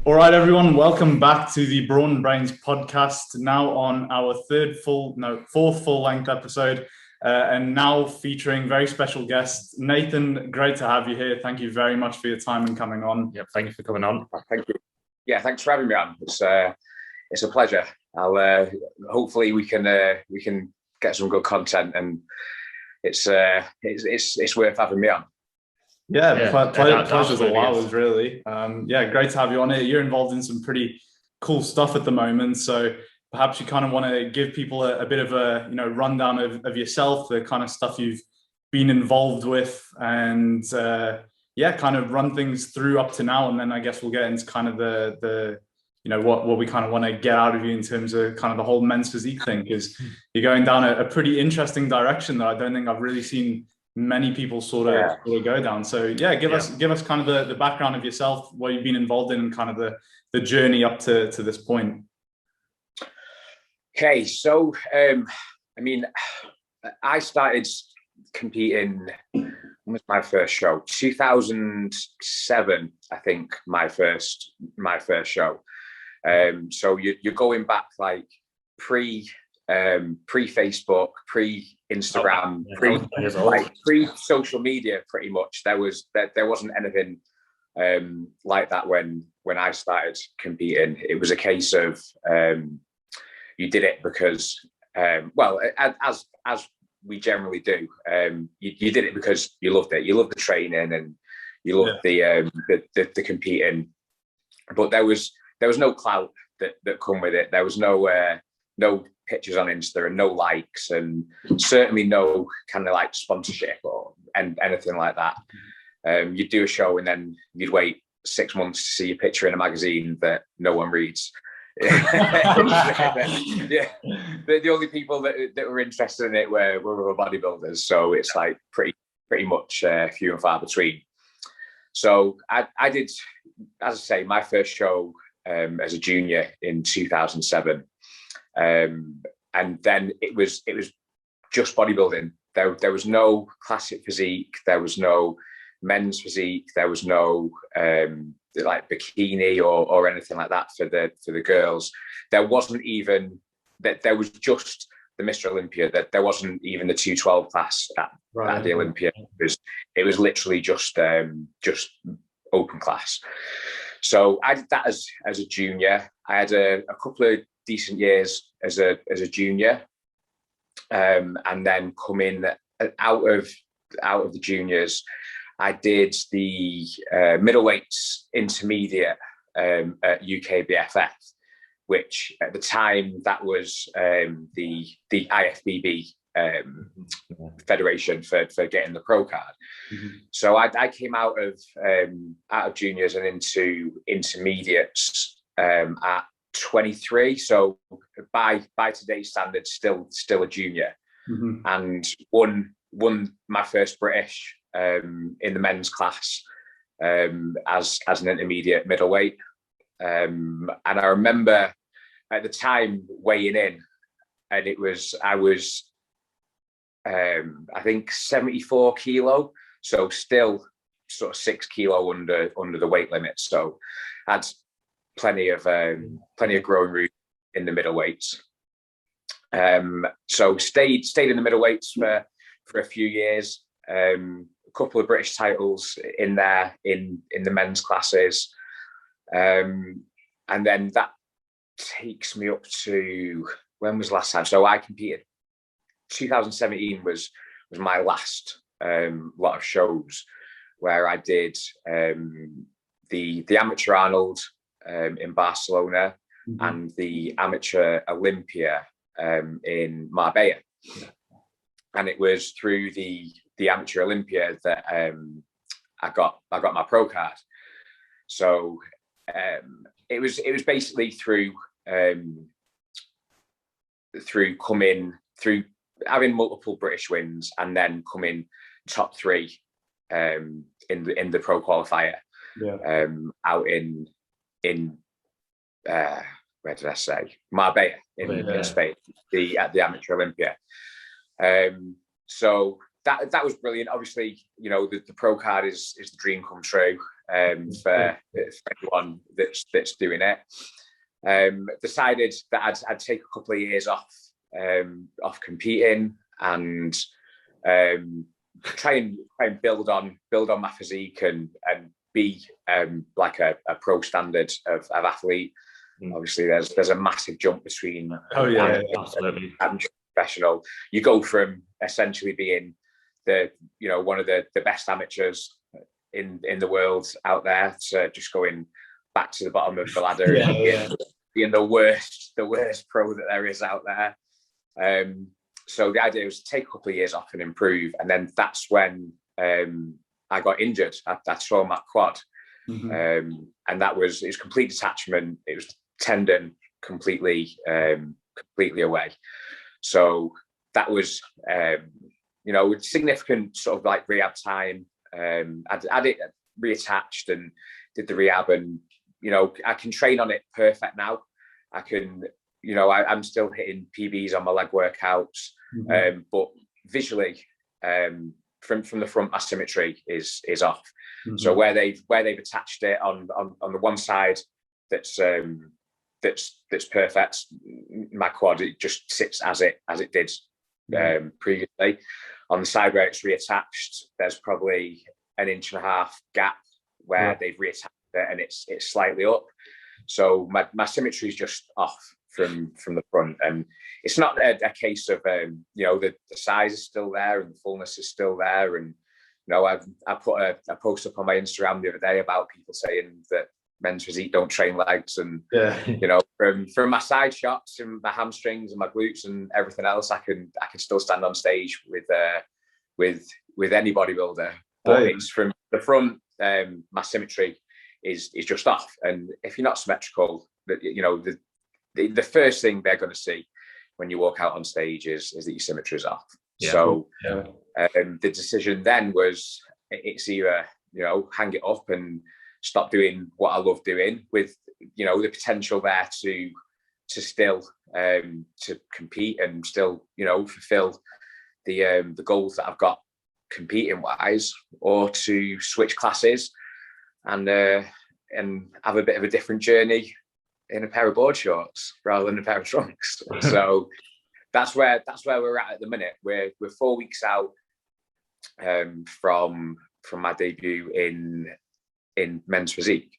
All right, everyone, welcome back to the Brawn Brains podcast. Now on our fourth full-length episode, and now featuring very special guest Nathan. Great to have you here. Thank you very much for your time and coming on. Yep, thank you for coming on. Thank you. Yeah, thanks for having me on. It's a pleasure. I'll hopefully we can get some good content, and it's worth having me on. Pleasure's all ours, really. Great to have you on here. You're involved in some pretty cool stuff at the moment, so perhaps you kind of want to give people a bit of a rundown of yourself, the kind of stuff you've been involved with, and kind of run things through up to now, and then I guess we'll get into kind of the what we kind of want to get out of you in terms of kind of the whole men's physique thing, because you're going down a pretty interesting direction that I don't think I've really seen many people sort of go down. So give us kind of the background of yourself, what you've been involved in, and kind of the journey up to this point. Okay, so I started competing. When was my first show? 2007, I think. My first show. So you're going back like pre-Facebook, pre-Instagram, pre-social media, pretty much. There wasn't anything like that when I started competing. It was a case of you did it because, as we generally do, you did it because you loved it. You loved the training and you loved the competing, but there was no clout that come with it. There was no pictures on Insta and no likes, and certainly no kind of like sponsorship or anything like that. You'd do a show and then you'd wait 6 months to see a picture in a magazine that no one reads. The only people that were interested in it were other bodybuilders, so it's like pretty much few and far between. So I did, as I say, my first show as a junior in 2007. And then it was just bodybuilding. There was no classic physique. There was no men's physique. There was no like bikini or anything like that for the girls. There wasn't even that. There was just the Mr. Olympia. That there wasn't even the 212 class at the Olympia. It was literally just open class. So I did that as a junior. I had a couple of decent years as a junior, and then coming out of the juniors, I did the middleweights intermediate at UKBFF, which at the time that was the IFBB federation for getting the pro card. So I came out of juniors and into intermediates at 23, so by today's standards still a junior, and won my first British in the men's class as an intermediate middleweight, and I remember at the time weighing in, and I was I think 74 kilo, so still sort of 6 kilo under the weight limit, so had plenty of growing room in the middleweights. So stayed in the middleweights for a few years. A couple of British titles in there in the men's classes, and then that takes me up to, when was the last time? So I competed. 2017 was my last lot of shows where I did the Amateur Arnold in Barcelona, and the Amateur Olympia in Marbella. And it was through the Amateur Olympia that I got my pro card. So it was basically through having multiple British wins and then coming top 3 in the pro qualifier out in where did I say? Marbella in Spain, at the Amateur Olympia. So that was brilliant. Obviously, the pro card is the dream come true. for anyone that's doing it. Decided that I'd take a couple of years off competing and try and build on my physique and be like a pro standard of athlete. Obviously, there's a massive jump between absolutely and professional. You go from essentially being one of the best amateurs in the world out there to just going back to the bottom of the ladder and being the worst pro that there is out there. So the idea was to take a couple of years off and improve, and then that's when I got injured. I tore my quad, and it was complete detachment. It was tendon completely away. So that was significant sort of like rehab time. I did reattached and did the rehab, and I can train on it perfect now. I can, I'm still hitting PBs on my leg workouts, but visually, from the front, my symmetry is off. So where they've attached it on the one side that's perfect, my quad, it just sits as it did previously. On the side where it's reattached, there's probably 1.5 inch gap where they've reattached it, and it's slightly up. So my symmetry is just off from the front, and it's not a case of the size is still there and the fullness is still there. And I put a post up on my Instagram the other day about people saying that men's physique don't train legs, and from my side shots and my hamstrings and my glutes and everything else, I can still stand on stage with any bodybuilder. But it's from the front, my symmetry is just off. And if you're not symmetrical, the first thing they're going to see when you walk out on stage is that your symmetry is off. The decision then was, it's either hang it up and stop doing what I love doing, with the potential there to still to compete and still fulfill the goals that I've got competing wise, or to switch classes and have a bit of a different journey in a pair of board shorts rather than a pair of trunks. So that's where we're at the minute. We're 4 weeks out from my debut in men's physique.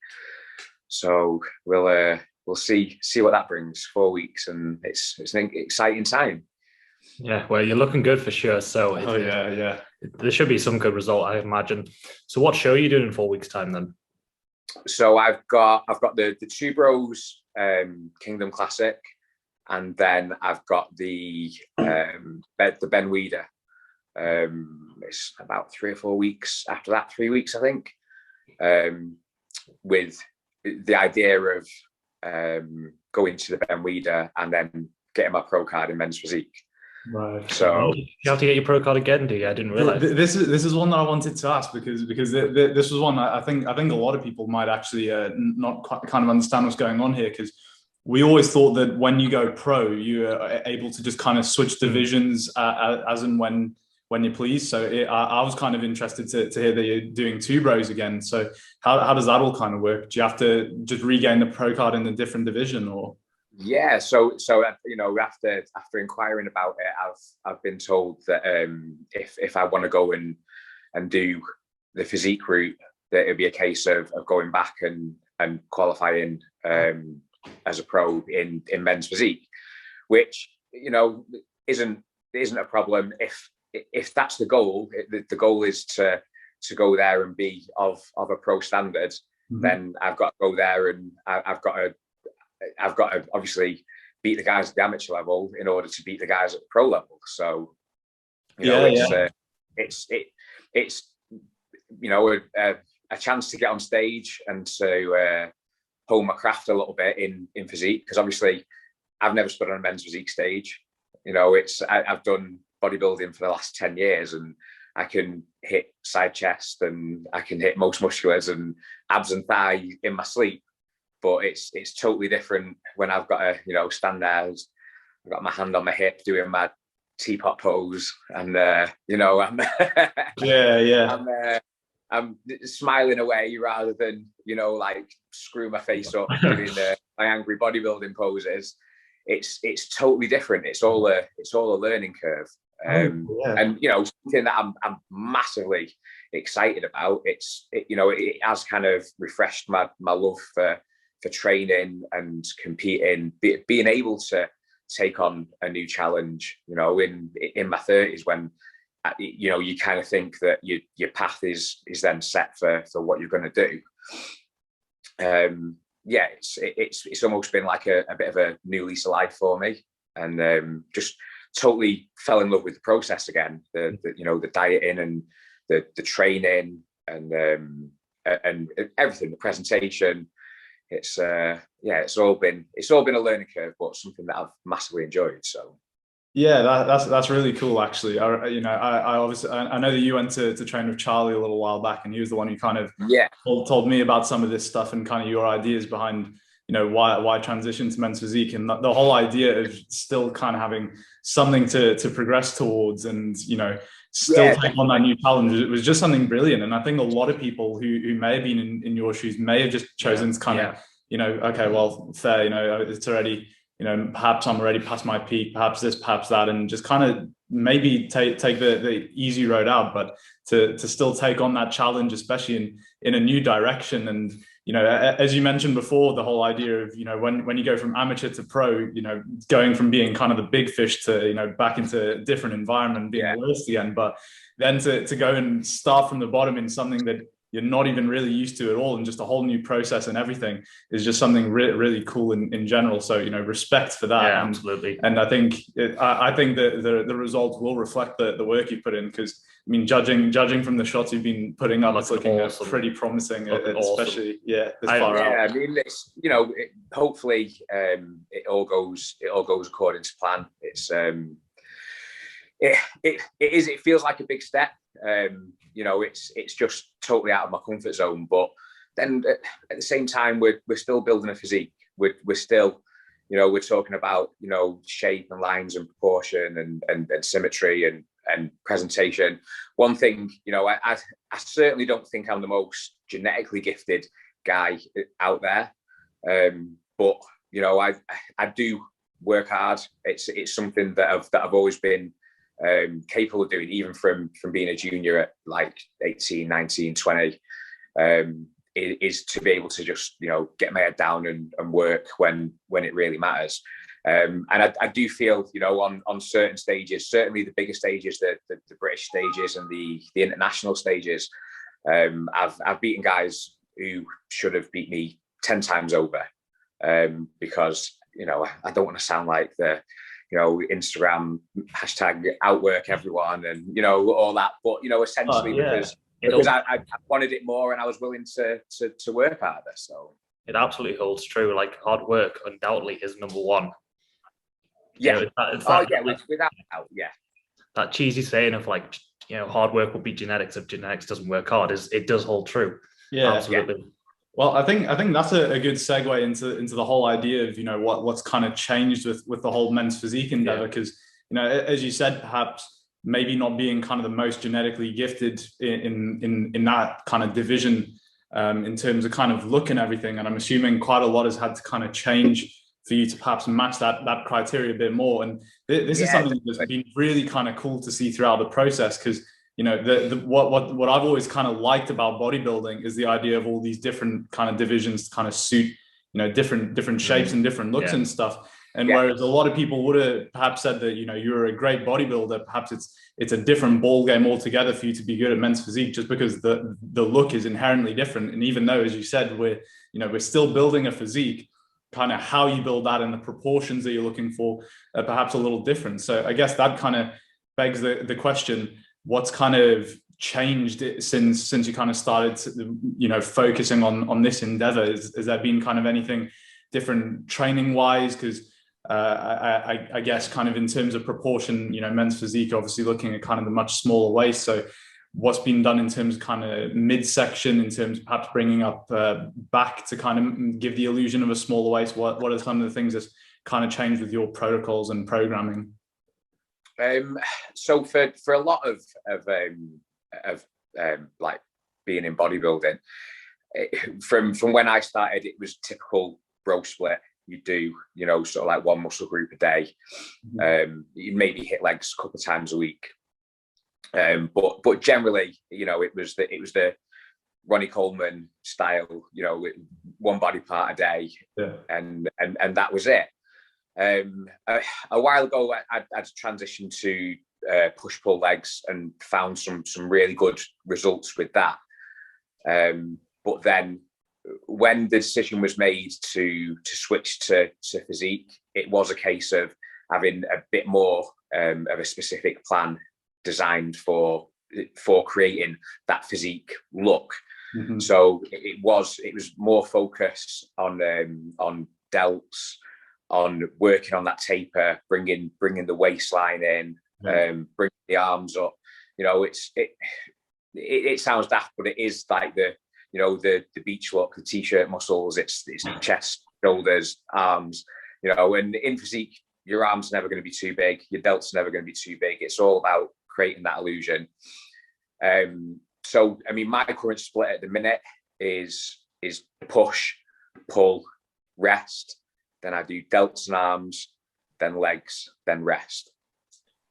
So we'll see what that brings. 4 weeks, and it's an exciting time. Yeah, well, you're looking good for sure. So there should be some good result, I imagine. So what show are you doing in 4 weeks' time then? So I've got the Two Bros Kingdom Classic, and then I've got the Ben Weider. It's about 3 or 4 weeks after that, 3 weeks, I think, with the idea of going to the Ben Weider and then getting my pro card in men's physique. Right. So you have to get your pro card again, do you? I didn't realize. This is one that I wanted to ask, because this was one I think a lot of people might actually not quite kind of understand what's going on here, because we always thought that when you go pro, you are able to just kind of switch divisions as and when you please. So I was kind of interested to hear that you're doing Two Bros again. So how does that all kind of work? Do you have to just regain the pro card in a different division, or? Yeah, so after inquiring about it, I've been told that if I want to go and do the physique route, that it'd be a case of going back and qualifying as a pro in men's physique, which isn't a problem if that's the goal. The goal is to go there and be of a pro standard. Then I've got to go there, and I've got to obviously beat the guys at the amateur level in order to beat the guys at the pro level. So it's a chance to get on stage and to hone my craft a little bit in physique, because obviously I've never stood on a men's physique stage. I've done bodybuilding for the last 10 years, and I can hit side chest and I can hit most musculars and abs and thigh in my sleep. But it's totally different when I've got to stand there. I've got my hand on my hip doing my teapot pose, and I'm I'm smiling away rather than, you know, like screw my face up doing my angry bodybuilding poses. It's totally different. It's all a learning curve. And you know, something that I'm massively excited about. It has kind of refreshed my love for training and competing, being able to take on a new challenge, you know, in my 30s, when you know, you kind of think that your path is then set for what you're going to do. Yeah, it's almost been like a bit of a new lease of life for me, and just totally fell in love with the process again. The you know, the dieting and the training and everything, the presentation. It's it's all been a learning curve, but something that I've massively enjoyed. So yeah, that's really cool, actually. I obviously, I know that you went to train with Charlie a little while back, and he was the one who kind of told me about some of this stuff and kind of your ideas behind, you know, why transition to men's physique, and the whole idea of still kind of having something to progress towards, and, you know, still take on that new challenge. It was just something brilliant. And I think a lot of people who may have been in your shoes may have just chosen to kind of, you know, okay, well, fair, you know, it's already, you know, perhaps I'm already past my peak, perhaps this, perhaps that, and just kind of maybe take the easy road out, but to still take on that challenge, especially in a new direction. And, you know, as you mentioned before, the whole idea of, you know, when you go from amateur to pro, you know, going from being kind of the big fish to, you know, back into a different environment, being worse again, but then to go and start from the bottom in something that you're not even really used to at all, and just a whole new process and everything, is just something really cool in general. So, you know, respect for that. Yeah, absolutely. And I think that the results will reflect the work you put in, because I mean, judging from the shots you've been putting up, it's looking pretty promising, especially this far out. I mean, it's, you know, hopefully it all goes according to plan. It's it feels like a big step. You know, it's just totally out of my comfort zone, but then at the same time, we're still building a physique. We're still, you know, we're talking about, you know, shape and lines and proportion and symmetry and presentation. One thing, you know, I certainly don't think I'm the most genetically gifted guy out there, but you know, I do work hard. It's something that I've always been capable of doing, even from being a junior at like 18, 19, 20, is to be able to just, you know, get my head down and work when it really matters. And I do feel, you know, on certain stages, certainly the bigger stages, the British stages and the international stages, I've beaten guys who should have beat me 10 times over, because, you know, I don't want to sound like the, you know, Instagram hashtag outwork everyone and, you know, all that. But, you know, essentially because I wanted it more and I was willing to work harder. So it absolutely holds true. Like, hard work undoubtedly is number one. Yeah. You know, without doubt. Yeah. That cheesy saying of like, you know, hard work will beat genetics if genetics doesn't work hard, it does hold true. Yeah, absolutely. Yeah. Well, I think that's a good segue into the whole idea of, you know, what's kind of changed with the whole men's physique endeavor, because, you know, as you said, perhaps maybe not being kind of the most genetically gifted in that kind of division, in terms of kind of look and everything, and I'm assuming quite a lot has had to kind of change for you to perhaps match that criteria a bit more. And this is something that's been really kind of cool to see throughout the process, because, you know, what I've always kind of liked about bodybuilding is the idea of all these different kind of divisions to kind of suit, you know, different shapes and different looks and stuff. And whereas a lot of people would have perhaps said that, you know, you're a great bodybuilder, perhaps it's a different ball game altogether for you to be good at men's physique, just because the look is inherently different. And even though, as you said, we're still building a physique, kind of how you build that and the proportions that you're looking for are perhaps a little different. So I guess that kind of begs the question, what's kind of changed since you kind of started, you know, focusing on this endeavor? Has there been kind of anything different training wise? Because I guess kind of in terms of proportion, you know, men's physique, obviously looking at kind of the much smaller waist. So what's been done in terms of kind of midsection, in terms of perhaps bringing up back to kind of give the illusion of a smaller waist? What are some of the things that's kind of changed with your protocols and programming? So for a lot of like being in bodybuilding. From when I started, it was typical bro split. You do, sort of like one muscle group a day. You maybe hit legs a couple of times a week. But generally, it was the Ronnie Coleman style, one body part a day, and that was it. A while ago, I'd transitioned to push pull legs and found some really good results with that. But then, when the decision was made to switch to physique, it was a case of having a bit more of a specific plan designed for creating that physique look. So it was more focus on delts, on working on that taper, bringing the waistline in, bringing the arms up. It sounds daft, but it is like the beach look, the t-shirt muscles. It's chest, shoulders, arms. And in physique, your arms are never going to be too big, your delts are never going to be too big. It's all about creating that illusion. So, I mean, my current split at the minute is push, pull, rest. Then I do delts and arms, then legs, then rest.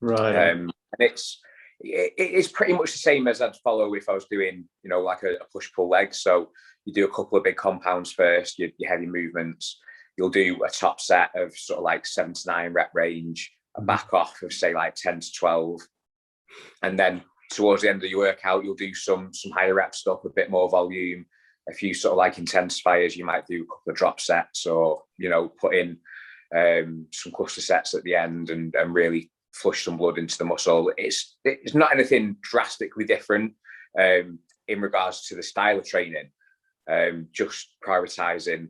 Right. And it's pretty much the same as I'd follow if I was doing, like a push-pull leg. So you do a couple of big compounds first, your heavy movements. You'll do a top set of sort of like 7 to 9 rep range, a back off of say like 10 to 12. And then towards the end of your workout, you'll do some higher rep stuff, a bit more volume, a few sort of like intensifiers. You might do a couple of drop sets, or, put in some cluster sets at the end and really flush some blood into the muscle. It's not anything drastically different in regards to the style of training, just prioritizing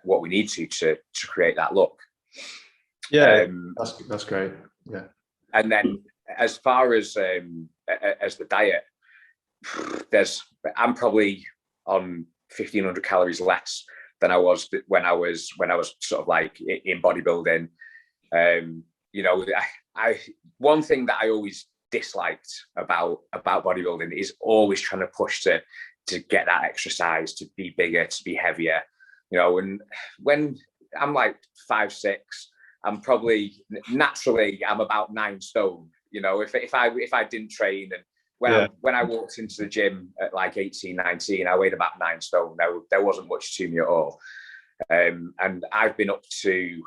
what we need to create that look. Yeah, that's great. Yeah. And then as far as the diet, I'm probably on 1,500 calories less than I was when I was sort of like in bodybuilding. One thing that I always disliked about bodybuilding is always trying to push to get that extra size, to be bigger, to be heavier. And when I'm like 5'6", I'm probably naturally I'm about 9 stone. If I didn't train, and when I walked into the gym at like 18, 19, I weighed about 9 stone. There wasn't much to me at all. And I've been up to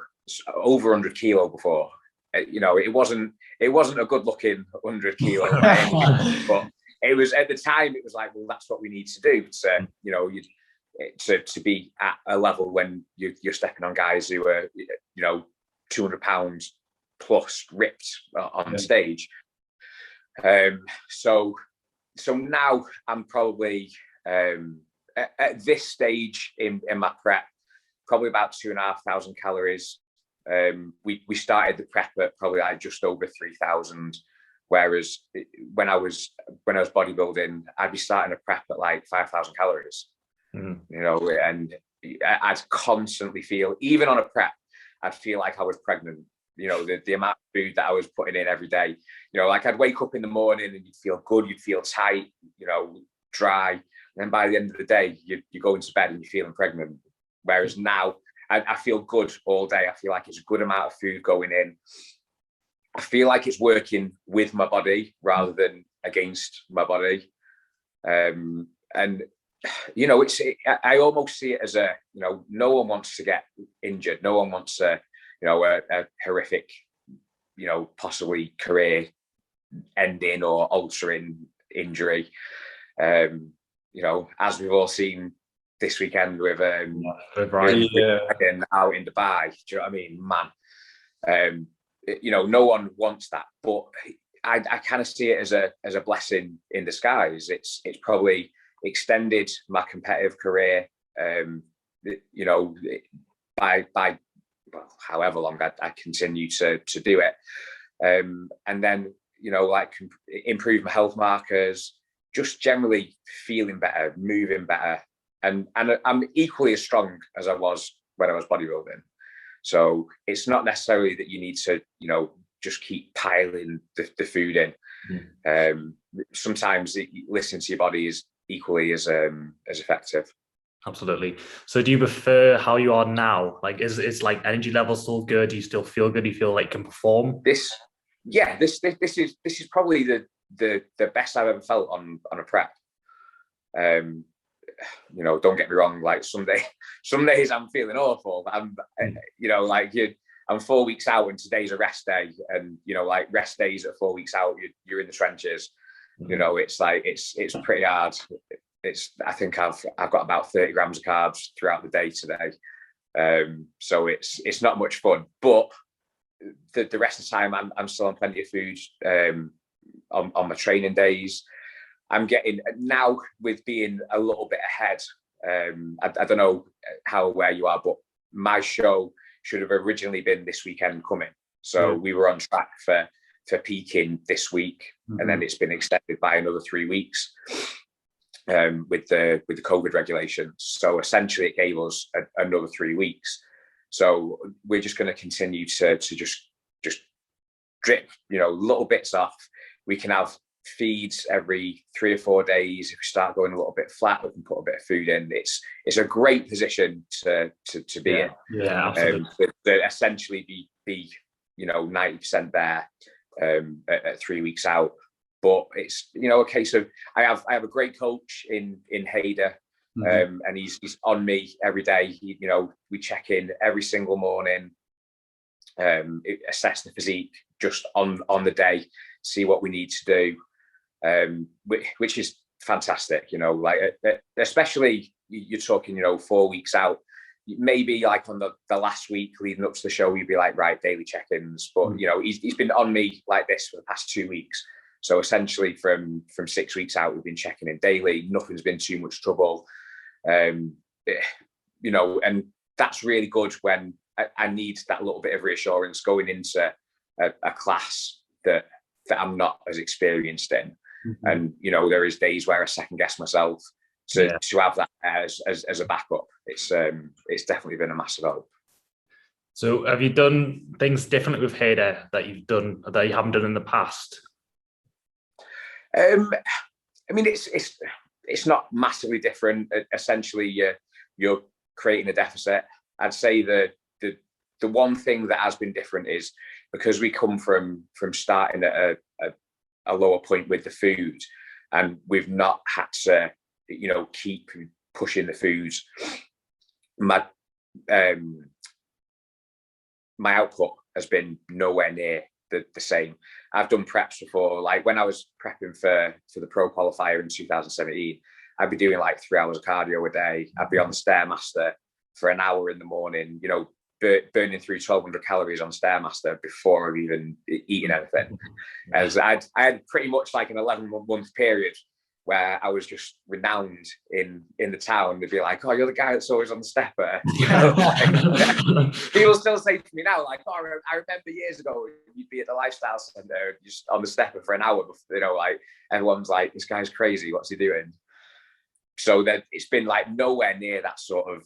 over 100 kilo before. It wasn't a good looking 100 kilo, but it was at the time. It was like, well, that's what we need to do to be at a level when you're stepping on guys who are 200 pounds plus ripped on stage. So now I'm probably at this stage in my prep, probably about 2,500 calories. We started the prep at probably like just over 3,000, whereas when I was bodybuilding, I'd be starting a prep at like 5,000 calories. And I'd constantly feel, even on a prep, I'd feel like I was pregnant. The amount of food that I was putting in every day. Like I'd wake up in the morning and you'd feel good, you'd feel tight, dry, and then by the end of the day, you go into bed and you're feeling pregnant. Whereas now, I feel good all day. I feel like it's a good amount of food going in. I feel like it's working with my body rather than against my body. And I almost see it as no one wants to get injured. No one wants a horrific, possibly career ending or altering injury. As we've all seen this weekend with Brawn, out in Dubai. Do you know what I mean, man? No one wants that, but I kind of see it as a blessing in disguise. It's probably extended my competitive career, by however long I continue to do it, and then improve my health markers, just generally feeling better, moving better. And I'm equally as strong as I was when I was bodybuilding. So it's not necessarily that you need to, just keep piling the food in. Sometimes listening to your body is equally as effective. Absolutely. So do you prefer how you are now? Like, is like energy level still good? Do you still feel good? Do you feel like you can perform? This is probably the best I've ever felt on a prep. You know, don't get me wrong, like some days I'm feeling awful, but I'm you know, like I'm 4 weeks out and today's a rest day, and you know, like rest days at 4 weeks out, you're in the trenches. You know, it's like it's pretty hard. I think I've got about 30 grams of carbs throughout the day today. So it's not much fun, but the rest of the time I'm still on plenty of food on my training days. I'm getting now, with being a little bit ahead. I don't know how aware you are, but my show should have originally been this weekend coming. So we were on track for peaking this week, and then it's been extended by another 3 weeks with the COVID regulations. So essentially, it gave us another 3 weeks. So we're just going to continue to just drip, you know, little bits off. We can have feeds every 3 or 4 days. If we start going a little bit flat, we can put a bit of food in. It's a great position to be in. Yeah, absolutely. To essentially be you know, 90% there at 3 weeks out. But it's, you know, a case of I have a great coach in Hader, and he's on me every day. You know, we check in every single morning, assess the physique just on the day, see what we need to do, which is fantastic. You know, like especially you're talking, you know, 4 weeks out. Maybe like on the last week leading up to the show, you'd be like, right, daily check-ins. But you know, he's been on me like this for the past 2 weeks. So essentially, from 6 weeks out, we've been checking in daily. Nothing's been too much trouble, you know, and that's really good when I need that little bit of reassurance going into a class that I'm not as experienced in. And you know, there is days where I second guess myself. To have that as a backup, it's definitely been a massive help. So have you done things differently with Hader that you haven't done in the past? I mean, it's not massively different. Essentially, you're creating a deficit. I'd say the one thing that has been different is because we come from starting at a lower point with the food, and we've not had to, you know, keep pushing the foods. My output has been nowhere near the same. I've done preps before, like when I was prepping for the pro qualifier in 2017, I'd be doing like 3 hours of cardio a day. I'd be on the Stairmaster for an hour in the morning, you know, burning through 1,200 calories on Stairmaster before I've even eaten anything. As I had pretty much like an 11-month period where I was just renowned in the town. They'd be like, "Oh, you're the guy that's always on the stepper." You know, like, people still say to me now, like, "Oh, I remember years ago you'd be at the lifestyle center just on the stepper for an hour." Before, you know, like everyone's like, "This guy's crazy. What's he doing?" So that it's been like nowhere near that sort of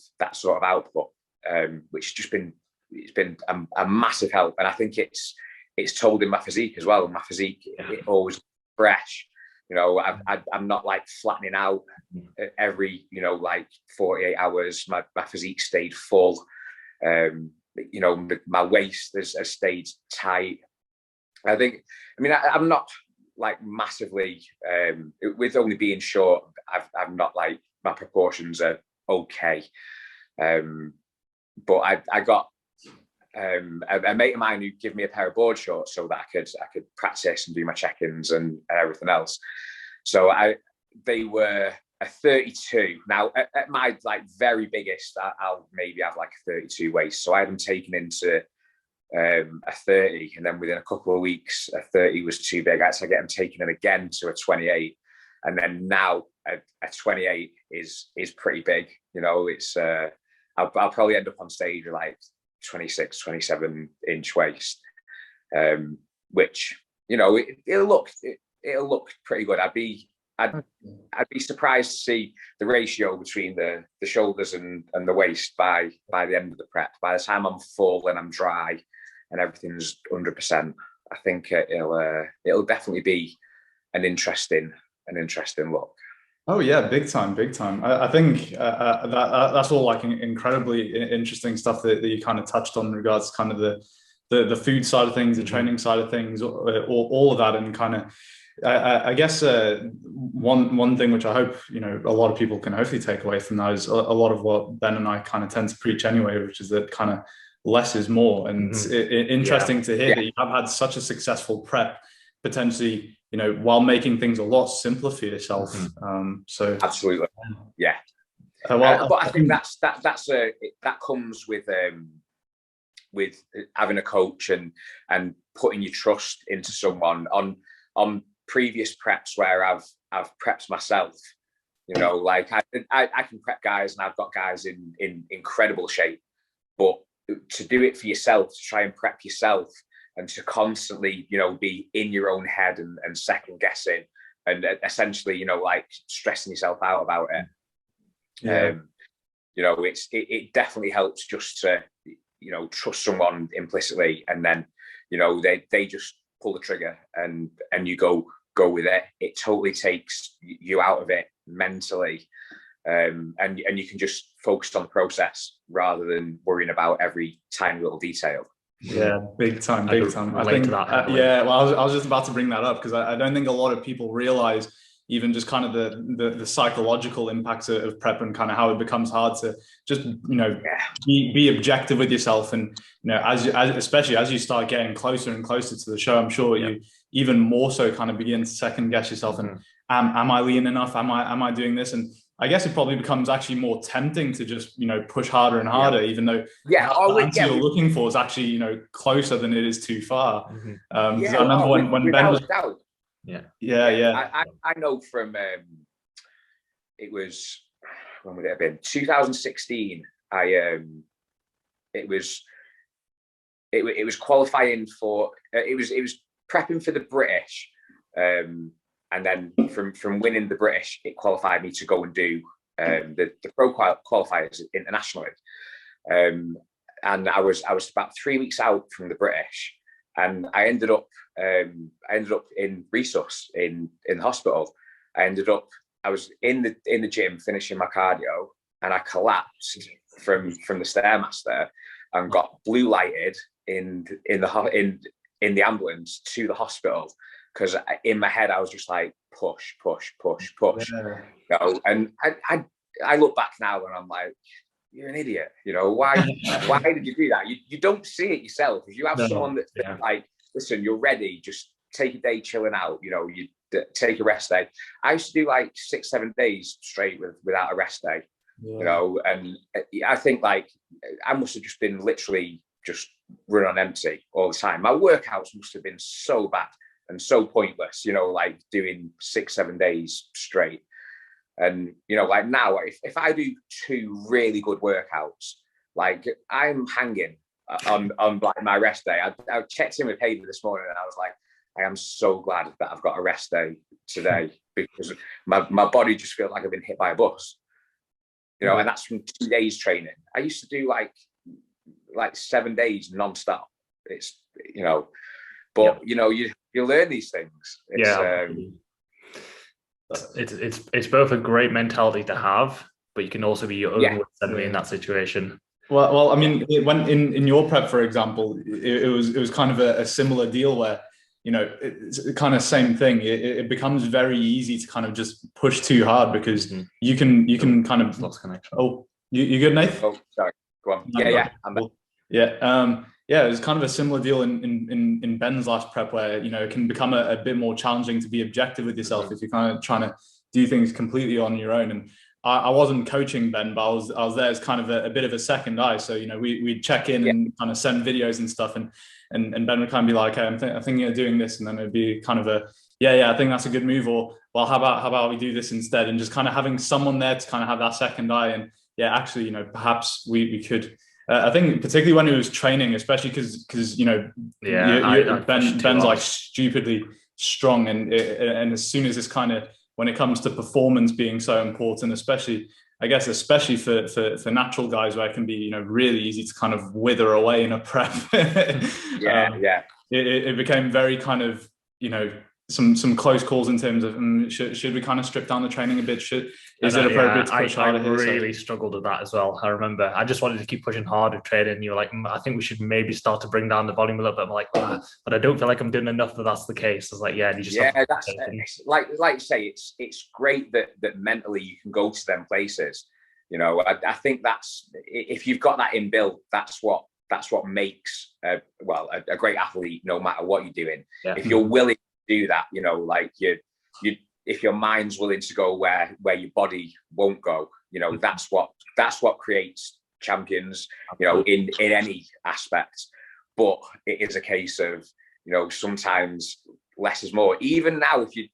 output, which has just been a massive help. And I think it's told in my physique as well. My physique it always fresh. You know, I'm not like flattening out every, you know, like 48 hours. My physique stayed full. You know, my waist has stayed tight. I mean, I'm not like massively, with only being short, I'm not like, my proportions are okay. But I got a mate of mine who gave me a pair of board shorts so that I could practice and do my check-ins and everything else. So they were a 32. Now at my like very biggest, I'll maybe have like a 32 waist. So I had them taken into a 30, and then within a couple of weeks, a 30 was too big. I had to get them taken in again to a 28, and then now a 28 is pretty big. You know, it's I'll probably end up on stage with like 26, 27 inch waist, which, you know, it'll look pretty good. I'd be surprised to see the ratio between the shoulders and the waist by the end of the prep. By the time I'm full and I'm dry and everything's 100%, I think it'll definitely be an interesting look. Oh yeah, big time, big time. I think that's all like incredibly interesting stuff that you kind of touched on in regards to kind of the food side of things, the training side of things, all of that, and kind of I guess one thing which I hope a lot of people can hopefully take away from that is a lot of what Ben and I kind of tend to preach anyway, which is that kind of less is more. And it's interesting to hear that you have had such a successful prep, potentially while making things a lot simpler for yourself. So absolutely, yeah. But I think that comes with having a coach and putting your trust into someone. On previous preps where I've prepped myself, like I can prep guys, and I've got guys in incredible shape, but to do it for yourself, to try and prep yourself, and to constantly, be in your own head and second guessing and essentially, like stressing yourself out about it. It definitely helps just to, trust someone implicitly, and then, they just pull the trigger and you go with it. It totally takes you out of it mentally. And you can just focus on the process rather than worrying about every tiny little detail. Yeah, big time. I think that. Well, I was just about to bring that up because I don't think a lot of people realize even just kind of the psychological impacts of prep and kind of how it becomes hard to just be objective with yourself. And especially as you start getting closer and closer to the show, I'm sure you even more so kind of begin to second guess yourself and am I lean enough? Am I doing this? And I guess it probably becomes actually more tempting to just, push harder and harder, even though the answer you're looking for is actually, closer than it is too far. I remember when Ben was... I know from, it was, when would it have been? 2016. It was qualifying for, it was prepping for the British. And then from winning the British, it qualified me to go and do the pro qualifiers internationally. And I was about 3 weeks out from the British, and I ended up in resus in the hospital. I was in the gym finishing my cardio, and I collapsed from the stairmaster and got blue lighted in the ambulance to the hospital. Because in my head, I was just like, push. And I look back now and I'm like, you're an idiot. Why did you do that? You don't see it yourself. If you have someone that's like, listen, you're ready, just take a day chilling out, you take a rest day. I used to do like 6-7 days straight without a rest day, and I think like I must have just been literally just run on empty all the time. My workouts must have been so bad and so pointless, like doing 6-7 days straight. And, like now, if I do 2 really good workouts, like I'm hanging on like my rest day. I checked in with Hayden this morning and I was like, I am so glad that I've got a rest day today because my body just feels like I've been hit by a bus, and that's from 2 days training. I used to do like 7 days nonstop. It's, but you learn these things. It's both a great mentality to have, but you can also be your own worst enemy in that situation. Well, I mean, when in your prep, for example, it was kind of a similar deal where it's kind of same thing. It becomes very easy to kind of just push too hard because you can kind of lost connection. Oh, you good, Nath? Oh, sorry. Go on. Yeah, it was kind of a similar deal in Ben's last prep where, it can become a bit more challenging to be objective with yourself if you're kind of trying to do things completely on your own. And I wasn't coaching Ben, but I was there as kind of a bit of a second eye. So, we'd check in and kind of send videos and stuff. And Ben would kind of be like, hey, I'm thinking of doing this. And then it'd be kind of I think that's a good move. Or, well, how about we do this instead? And just kind of having someone there to kind of have that second eye. And actually, perhaps we could... I think particularly when he was training, especially because Ben's like stupidly strong, and as soon as this kind of, when it comes to performance being so important, especially for natural guys where it can be really easy to kind of wither away in a prep. It became very kind of some close calls in terms of should we kind of strip down the training a bit? Is it appropriate to push harder? I really struggled with that as well. I remember I just wanted to keep pushing harder training. You were like, I think we should maybe start to bring down the volume a little bit. I'm like, but I don't feel like I'm doing enough that that's the case. I was like, yeah, you just that's like you say, it's great that mentally you can go to them places. You know, I think that's, if you've got that inbuilt, that's what makes a great athlete, no matter what you're doing. Yeah. If you're willing to do that, you know, like if your mind's willing to go where your body won't go, you know, that's what creates champions, you know, in any aspect. But it is a case of, you know, sometimes less is more. Even now, if you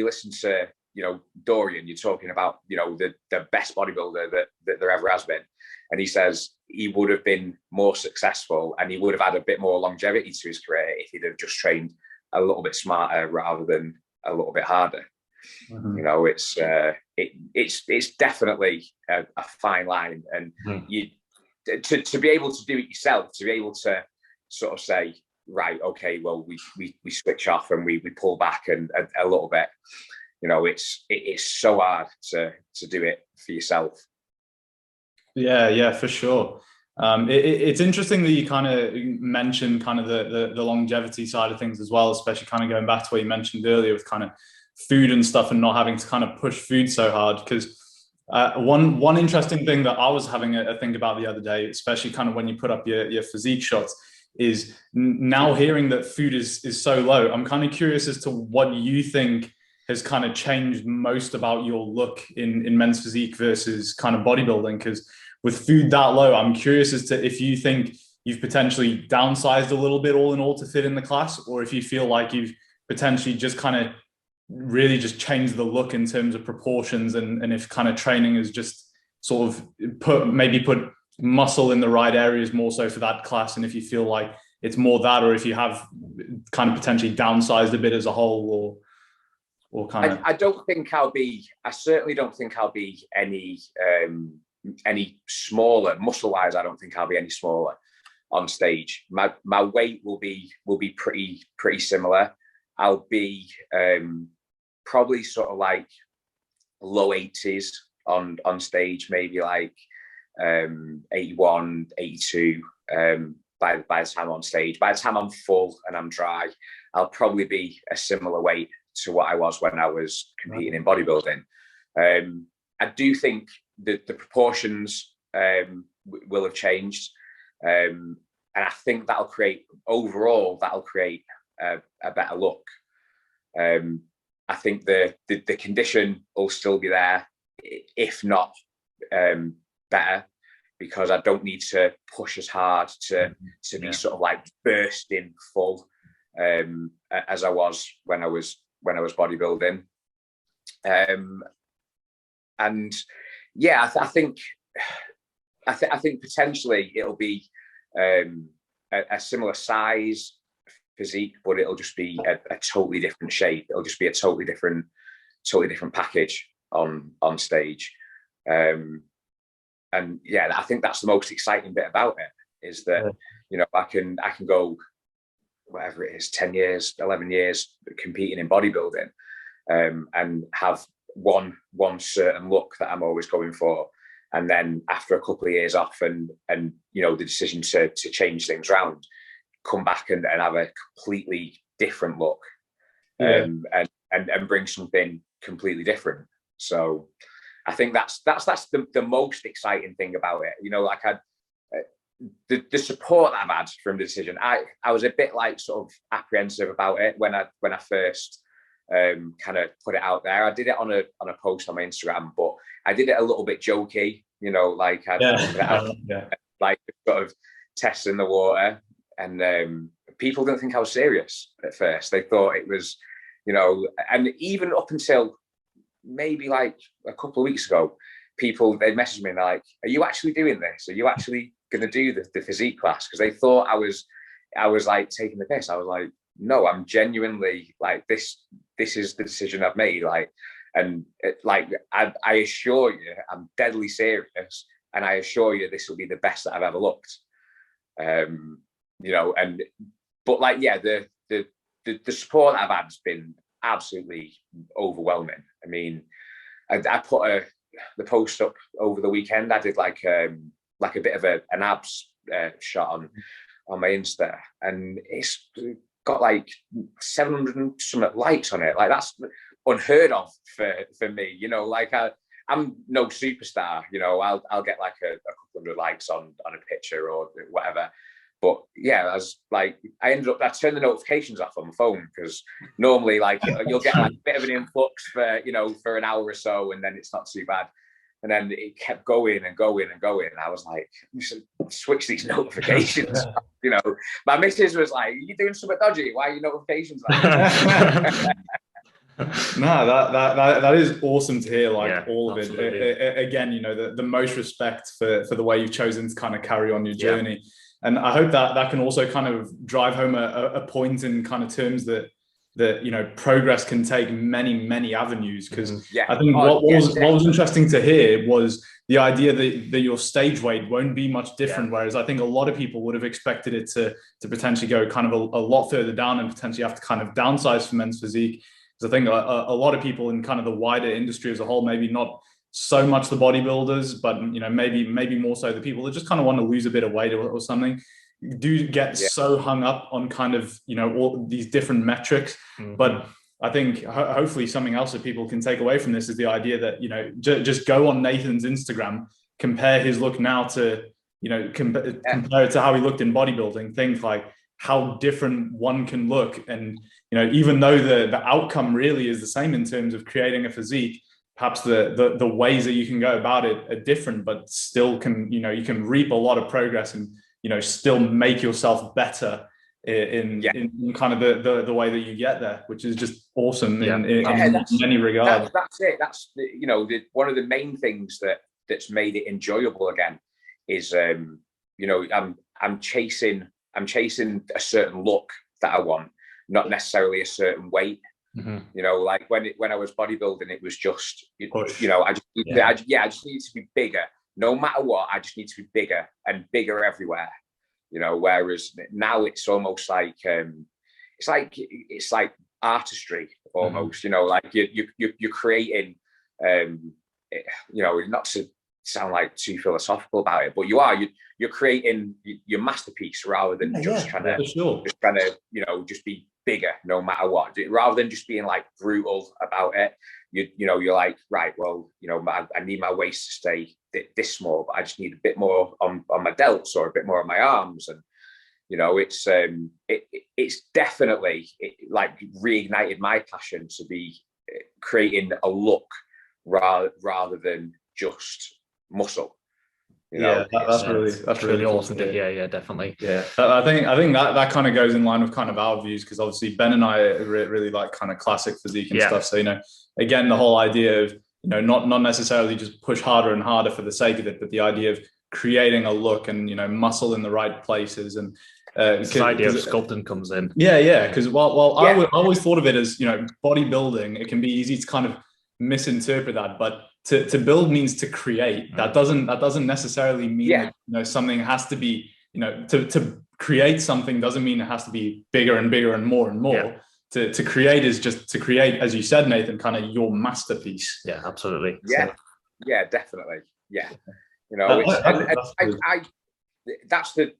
listen to, you know, Dorian, you're talking about, you know, the best bodybuilder that there ever has been. And he says he would have been more successful and he would have had a bit more longevity to his career if he'd have just trained a little bit smarter rather than a little bit harder. Mm-hmm. You know, it's definitely a fine line. And you to be able to do it yourself, to be able to sort of say, right, okay, well, we switch off and we pull back and a little bit. You know, it's so hard to do it for yourself. Yeah, for sure. It's interesting that you kind of mentioned kind of the longevity side of things as well, especially kind of going back to what you mentioned earlier with kind of food and stuff and not having to kind of push food so hard. Because one interesting thing that I was having a think about the other day, especially kind of when you put up your physique shots, is now hearing that food is so low. I'm kind of curious as to what you think has kind of changed most about your look in men's physique versus kind of bodybuilding. Because with food that low, I'm curious as to if you think you've potentially downsized a little bit all in all to fit in the class, or if you feel like you've potentially just kind of really just changed the look in terms of proportions, and if kind of training is just sort of put muscle in the right areas more so for that class, and if you feel like it's more that, or if you have kind of potentially downsized a bit as a whole, or kind of. I certainly don't think I'll be any smaller muscle-wise. I don't think I'll be any smaller on stage. My weight will be pretty similar. I'll be probably sort of like low 80s on stage, maybe like 81, 82 by the time I'm on stage. By the time I'm full and I'm dry, I'll probably be a similar weight to what I was when I was competing in bodybuilding. I do think that the proportions will have changed, and I think that'll create a better look. I think the condition will still be there, if not better, because I don't need to push as hard to be sort of like bursting full as I was when I was bodybuilding. And yeah, I think potentially it'll be a similar size physique, but it'll just be a totally different shape. It'll just be a totally different package on stage. And yeah, I think that's the most exciting bit about it, is that you know, I can go whatever it is, 10 years, 11 years competing in bodybuilding, and have one certain look that I'm always going for, and then after a couple of years off and you know, the decision to change things around, come back and have a completely different look, and bring something completely different. So I think that's the most exciting thing about it. You know, like the support that I've had from the decision, I was a bit like sort of apprehensive about it when I first kind of put it out there. I did it on a post on my Instagram, but I did it a little bit jokey, you know, like like sort of testing the water, and people didn't think I was serious at first. They thought it was, you know, and even up until maybe like a couple of weeks ago, people, they messaged me and they're like, "Are you actually doing this? Are you actually going to do the physique class?" Because they thought I was like taking the piss. I was like, no, I'm genuinely like, this is the decision I've made. Like, and I assure you, I'm deadly serious, and I assure you, this will be the best that I've ever looked. You know, but like, yeah, the support I've had has been absolutely overwhelming. I mean, I put the post up over the weekend. I did like a bit of an abs shot on my Insta, and it's got like 700 and some likes on it. Like, that's unheard of for me. You know, like I'm no superstar. You know, I'll get like a couple hundred likes on a picture or whatever. But yeah, I turned the notifications off on my phone, because normally, like, you'll get like a bit of an influx for an hour or so, and then it's not too bad. And then it kept going and going and going. And I was like, switch these notifications. You know, my missus was like, "You doing something dodgy? Why are your notifications like that?" No, that is awesome to hear. Like, all of absolutely. it. Again, you know, the most respect for the way you've chosen to kind of carry on your journey. And I hope that can also kind of drive home a point in kind of terms that you know, progress can take many avenues. Because I think what was interesting to hear was the idea that your stage weight won't be much different. Whereas I think a lot of people would have expected it to potentially go kind of a lot further down and potentially have to kind of downsize for men's physique. Because I think a lot of people in kind of the wider industry as a whole, maybe not so much the bodybuilders, but, you know, maybe more so the people that just kind of want to lose a bit of weight or something, do get so hung up on kind of, you know, all these different metrics. But I think hopefully something else that people can take away from this is the idea that, you know, just go on Nathan's Instagram, compare his look now to, you know, compare it to how he looked in bodybuilding. Think like how different one can look. And, you know, even though the outcome really is the same in terms of creating a physique, perhaps the ways that you can go about it are different, but still can, you know, you can reap a lot of progress and, you know, still make yourself better in kind of the way that you get there, which is just awesome in many regards. That's it. That's, you know, one of the main things that's made it enjoyable again is, you know, I'm chasing a certain look that I want, not necessarily a certain weight. You know, like when I was bodybuilding, it was just, you know, I just need to be bigger. No matter what, I just need to be bigger and bigger everywhere. You know, whereas now it's almost like it's like artistry almost. You know, like you're creating. You know, not to sound like too philosophical about it, but you're creating your masterpiece rather than just trying to, you know, just be bigger no matter what, rather than just being like brutal about it. You know, you're like, right, well, you know, I need my waist to stay this small, but I just need a bit more on my delts or a bit more on my arms. And, you know, it's definitely like reignited my passion to be creating a look rather than just muscle. You know, that's really awesome to hear. Yeah, definitely. Yeah, I think that kind of goes in line with kind of our views, because obviously Ben and I really like kind of classic physique and stuff. So, you know, again, the whole idea of, you know, not necessarily just push harder and harder for the sake of it, but the idea of creating a look and, you know, muscle in the right places. And this idea of sculpting comes in. Because I always thought of it as, you know, bodybuilding. It can be easy to kind of misinterpret that, but to build means to create. That doesn't necessarily mean that, you know, something has to be, you know, to create something doesn't mean it has to be bigger and bigger and more and more. To create is just to create, as you said, Nathan, kind of your masterpiece. Yeah, absolutely. Yeah, definitely. Yeah, you know, that's the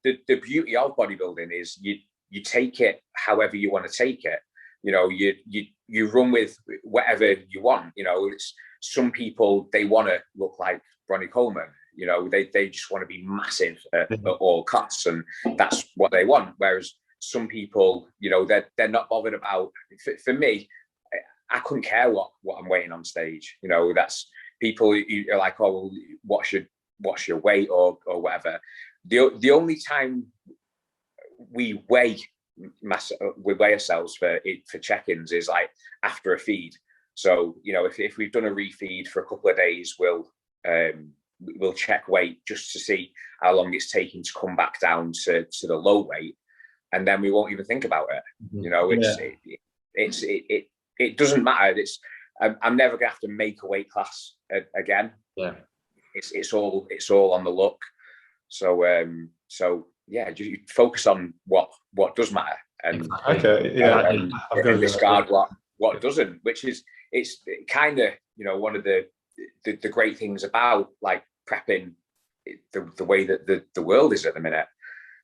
beauty of bodybuilding is you take it however you want to take it. You know, you run with whatever you want. You know, it's some people, they want to look like Bronnie Coleman. You know, they just want to be massive at all costs, and that's what they want. Whereas some people, you know, they're not bothered about. For me, I couldn't care what I'm weighing on stage. You know, that's people who are like, oh, well, what's your weight or whatever. The only time we weigh ourselves for check-ins is like after a feed. So, you know, if we've done a refeed for a couple of days, we'll check weight just to see how long it's taking to come back down to the low weight, and then we won't even think about it. You know, it doesn't matter. I'm never gonna have to make a weight class again. It's all on the look. So yeah, you focus on what does matter, and and discard what doesn't, which is, it's kind of, you know, one of the great things about like prepping, the way that the world is at the minute.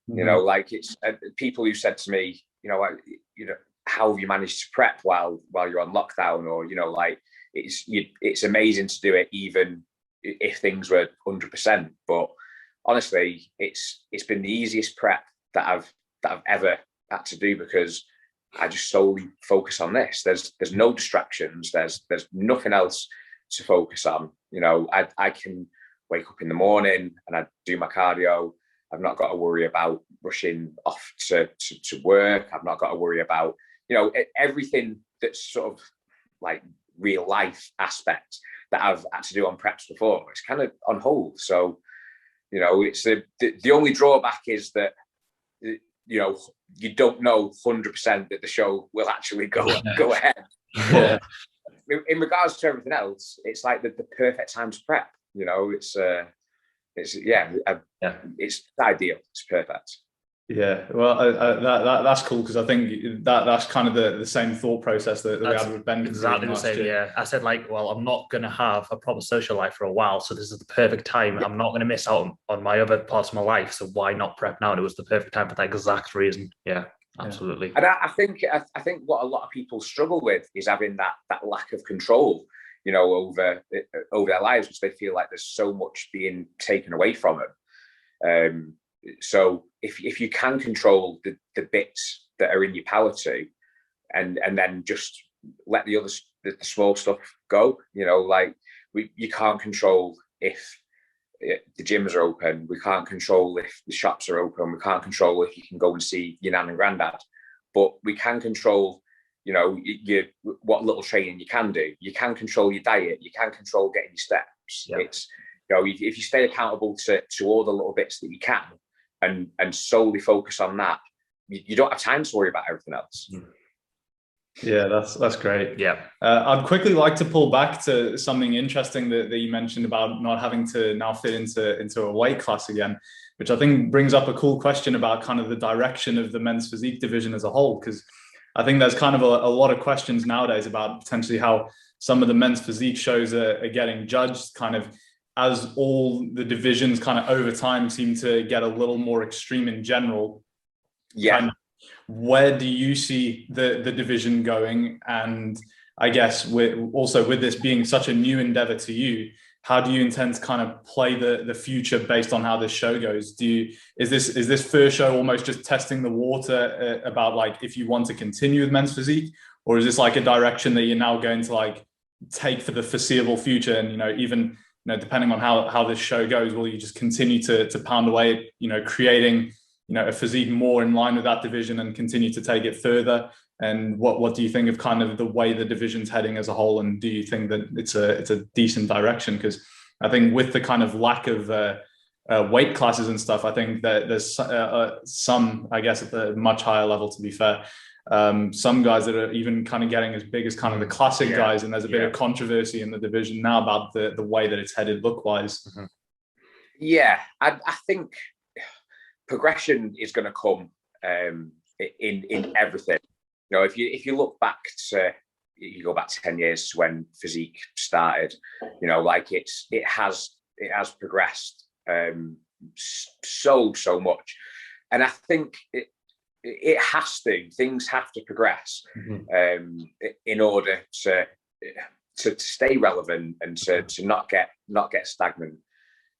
You know, like it's people who said to me, you know, how have you managed to prep while you're on lockdown? Or, you know, like it's amazing to do it even if things were 100%. But honestly, it's been the easiest prep that I've ever had to do, because I just solely focus on this. There's no distractions. There's nothing else to focus on. You know, I can wake up in the morning and I do my cardio. I've not got to worry about rushing off to work. I've not got to worry about, you know, everything that's sort of like real life aspect that I've had to do on preps before. It's kind of on hold. So, you know, it's the only drawback is that, you know, you don't know 100% that the show will actually go ahead. Yeah. In regards to everything else, it's like the perfect time to prep. You know, it's ideal. It's perfect. Yeah, well, that's cool, because I think that's kind of the same thought process that we had with Ben. Exactly the same. Yeah, I said like, well, I'm not going to have a proper social life for a while, so this is the perfect time. I'm not going to miss out on my other parts of my life, so why not prep now? And it was the perfect time for that exact reason. Yeah, absolutely. And I think what a lot of people struggle with is having that lack of control, you know, over their lives, because they feel like there's so much being taken away from them. So if you can control the bits that are in your power to, and then just let the others, the small stuff go, you know, like you can't control if the gyms are open. We can't control if the shops are open. We can't control if you can go and see your nan and granddad, but we can control, you know, what little training you can do. You can control your diet. You can control getting your steps. Yeah. It's, you know, if you stay accountable to all the little bits that you can, and solely focus on that, you don't have time to worry about everything else. Yeah, that's great. Yeah. I'd quickly like to pull back to something interesting that you mentioned about not having to now fit into a weight class again, which I think brings up a cool question about kind of the direction of the men's physique division as a whole, because I think there's kind of a lot of questions nowadays about potentially how some of the men's physique shows are getting judged, kind of as all the divisions kind of over time seem to get a little more extreme in general. Yeah. Kind of, where do you see the division going? And I guess with this being such a new endeavor to you, how do you intend to kind of play the future based on how this show goes? Is this first show almost just testing the water about like if you want to continue with men's physique, or is this like a direction that you're now going to like take for the foreseeable future? And, you know, even, you know, depending on how this show goes, will you just continue to pound away, you know, creating, you know, a physique more in line with that division and continue to take it further? And what do you think of kind of the way the division's heading as a whole? And do you think that it's a decent direction? Because I think with the kind of lack of weight classes and stuff, I think that there's some, I guess at the much higher level, to be fair, some guys that are even kind of getting as big as kind of the classic guys, and there's a bit of controversy in the division now about the way that it's headed look wise. Mm-hmm. Yeah, I think progression is going to come in everything. You know, if you look back to, you go back 10 years to when physique started, you know, like it has progressed so much, and I think it has to. Things have to progress in order to stay relevant and to not get stagnant.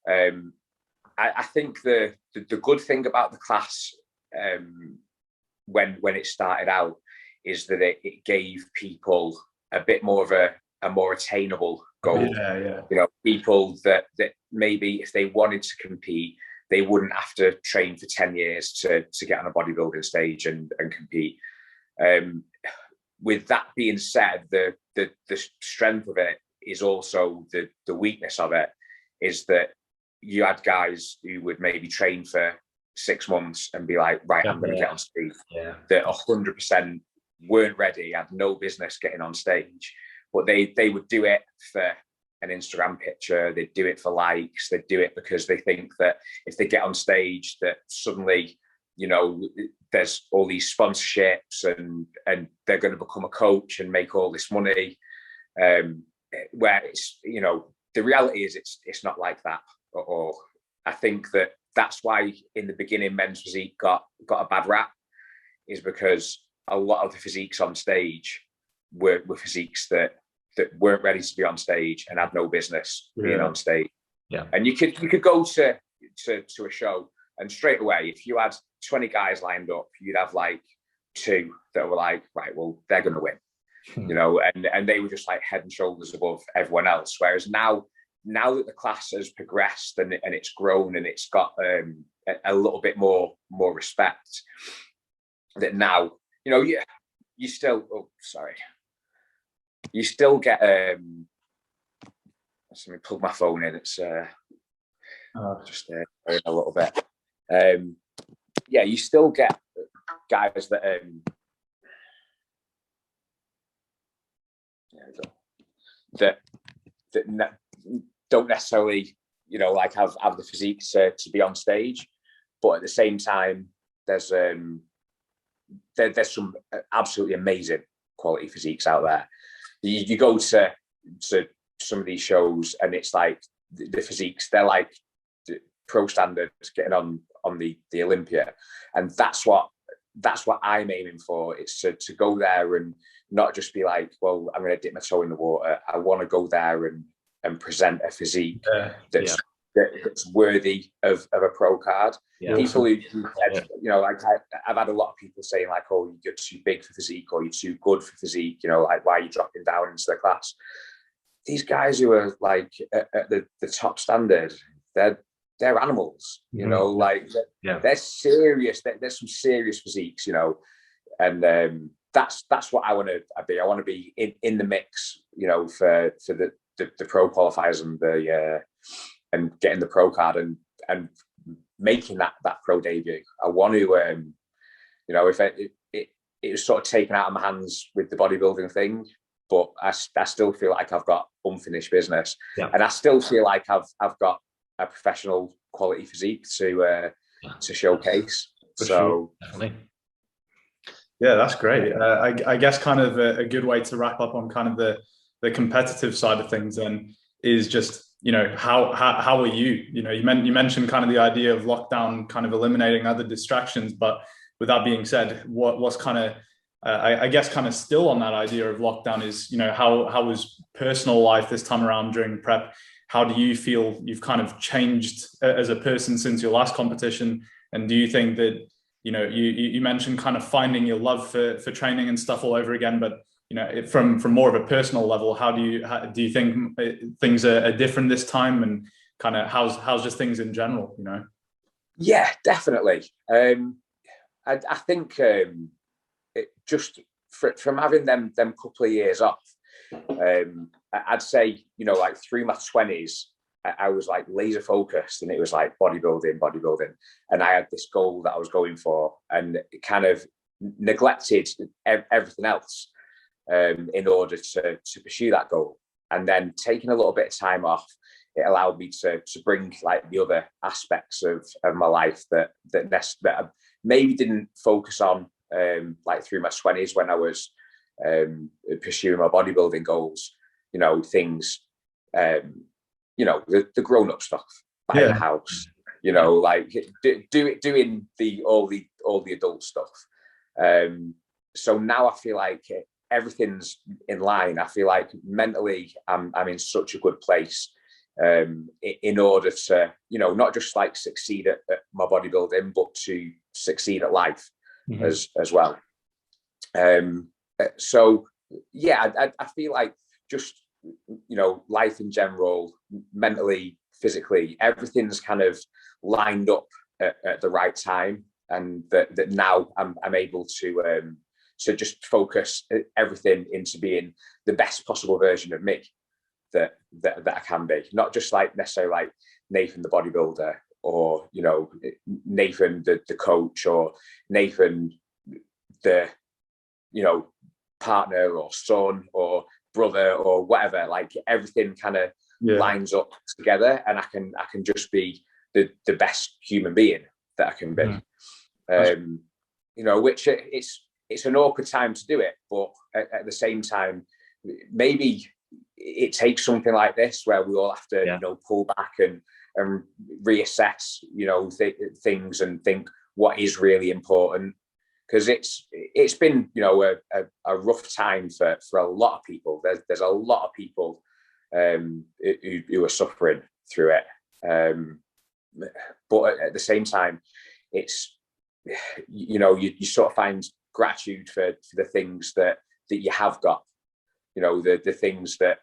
I think the good thing about the class when it started out is that it gave people a bit more of a more attainable goal. Yeah. You know, people that maybe if they wanted to compete, they wouldn't have to train for 10 years to get on a bodybuilding stage and compete. With that being said, the strength of it is also the weakness of it is that you had guys who would maybe train for 6 months and be like, right, I'm going to get on stage. Yeah. That 100% weren't ready, had no business getting on stage, but they would do it for an Instagram picture. They'd do it for likes. They'd do it because they think that if they get on stage, that suddenly you know, there's all these sponsorships and they're going to become a coach and make all this money. Where it's, you know, the reality is it's not like that. Or I think that's why in the beginning men's physique got a bad rap, is because a lot of the physiques on stage were physiques that weren't ready to be on stage and had no business being on stage. Yeah. And you could go to a show and straight away, if you had 20 guys lined up, you'd have like 2 that were like, right, well, they're going to win, you know, and they were just like head and shoulders above everyone else. Whereas now that the class has progressed and it's grown and it's got a little bit more respect, that now, you know, you still, you still get, let me plug my phone in. It's just a little bit. Yeah, you still get guys that that don't necessarily, you know, like have the physique to be on stage, but at the same time, there's some absolutely amazing quality physiques out there. You go to some of these shows and it's like the physiques, they're like the pro standards getting on the Olympia, and that's what I'm aiming for. It's to go there and not just be like, well, I'm going to dip my toe in the water. I want to go there and present a physique that's worthy of a pro card. Yeah. People who said, you know, like I've had a lot of people saying like, oh, you're too big for physique or you're too good for physique, you know, like why are you dropping down into the class? These guys who are like at the top standard, they're animals, you know, like they're serious. There's some serious physiques, you know, and that's what I want to be. I want to be in the mix, you know, for the pro qualifiers and getting the pro card and making that pro debut. I want to, you know, if it was sort of taken out of my hands with the bodybuilding thing, but I still feel like I've got unfinished business, and I still feel like I've got a professional quality physique to showcase. For so sure. Yeah, that's great. I guess kind of a good way to wrap up on kind of the competitive side of things then is just, you know, how are you? You know, you mentioned kind of the idea of lockdown kind of eliminating other distractions, but with that being said, what's kind of I guess kind of still on that idea of lockdown is, you know, how was personal life this time around during prep? How do you feel you've kind of changed as a person since your last competition? And do you think that, you know, you mentioned kind of finding your love for training and stuff all over again, but, you know, from more of a personal level, how do you think things are different this time, and kind of how's just things in general, you know? Yeah, definitely. I think just from having them couple of years off, I'd say, you know, like through my 20s, I was like laser focused, and it was like bodybuilding, and I had this goal that I was going for, and kind of neglected everything else in order to pursue that goal. And then taking a little bit of time off, it allowed me to bring like the other aspects of my life that I maybe didn't focus on like through my 20s when I was pursuing my bodybuilding goals. You know, things, you know, the grown-up stuff, buying a house, you know, like doing all the adult stuff. So now I feel like everything's in line. I feel like mentally I'm in such a good place in order to, you know, not just like succeed at my bodybuilding, but to succeed at life as well. So yeah, I feel like just, you know, life in general, mentally, physically, everything's kind of lined up at the right time, and that now I'm able to just focus everything into being the best possible version of me that I can be. Not just like necessarily like Nathan the bodybuilder, or, you know, Nathan the coach, or Nathan the, you know, partner or son or brother or whatever. Like everything kind of lines up together, and I can just be the best human being that I can be. You know, which it's an awkward time to do it, but at the same time, maybe it takes something like this where we all have to, you know, pull back and reassess, you know, things and think what is really important, because it's been, you know, a rough time for a lot of people. There's a lot of people who are suffering through it, but at the same time, it's, you know, you sort of find gratitude for the things that you have got, you know, the things that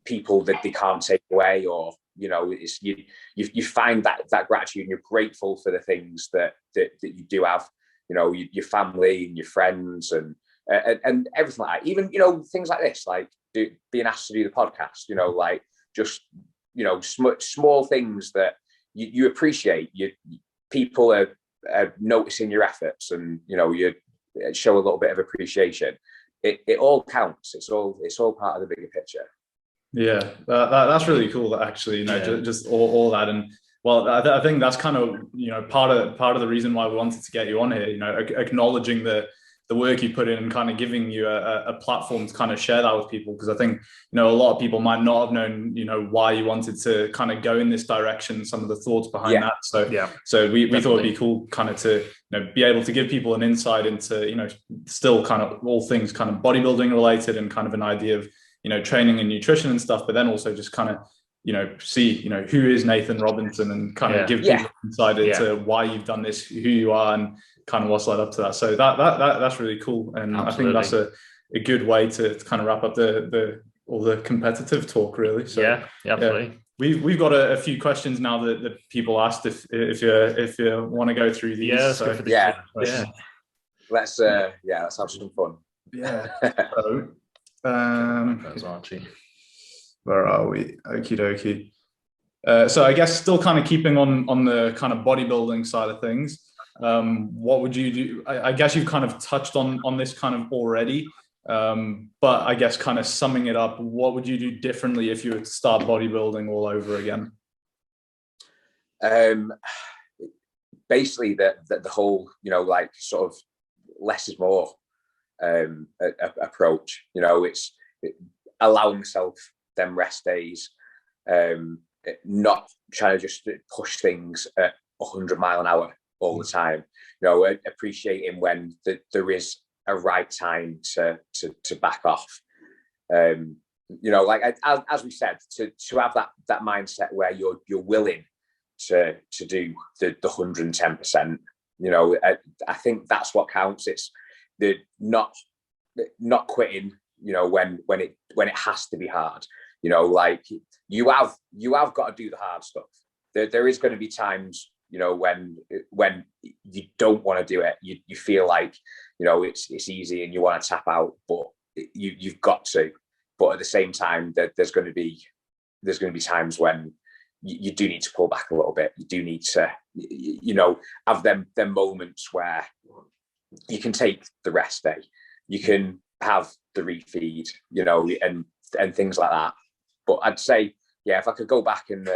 people that they can't take away, or, you know, it's you find that gratitude, and you're grateful for the things that you do have, you know, your family and your friends and everything like that. Even, you know, things like this, like being asked to do the podcast, you know, like just, you know, small things that you appreciate. People are noticing your efforts, and, you know, you show a little bit of appreciation. It all counts. It's all part of the bigger picture. Yeah, that's really cool. That actually, you know, just all that. And well, I think that's kind of, you know, part of the reason why we wanted to get you on here. You know, acknowledging the work you put in and kind of giving you a platform to kind of share that with people, because I think, you know, a lot of people might not have known, you know, why you wanted to kind of go in this direction, some of the thoughts behind that. So we thought it'd be cool kind of to, you know, be able to give people an insight into, you know, still kind of all things kind of bodybuilding related, and kind of an idea of, you know, training and nutrition and stuff, but then also just kind of, you know, see, you know, who is Nathan Robinson, and kind of give people insight into why you've done this, who you are, and kind of what's led up to that. So that's really cool. And absolutely. I think that's a good way to kind of wrap up all the competitive talk, really. So absolutely. We've got a few questions now that people asked if you want to go through these. Let's have some fun. So, where are we? Okie dokie. So I guess still kind of keeping on the kind of bodybuilding side of things, what would you do? I guess you've kind of touched on this kind of already, but I guess kind of summing it up, what would you do differently if you were to start bodybuilding all over again? Basically the whole, you know, like sort of less is more approach. You know, it's allowing myself them rest days, not trying to just push things at 100 mile an hour all the time. You know, appreciating when there is a right time to back off. You know, like as we said, to have that mindset where you're willing to do the 110%. You know, I think that's what counts. It's the not quitting, you know, when it has to be hard. You know, like you have got to do the hard stuff. There is going to be times, you know, when you don't want to do it. You feel like, you know, it's easy and you want to tap out, but you've got to. But at the same time, there's going to be times when you do need to pull back a little bit. You do need to, you know, have them moments where you can take the rest day. You can have the refeed, you know, and things like that. But I'd say, if I could go back and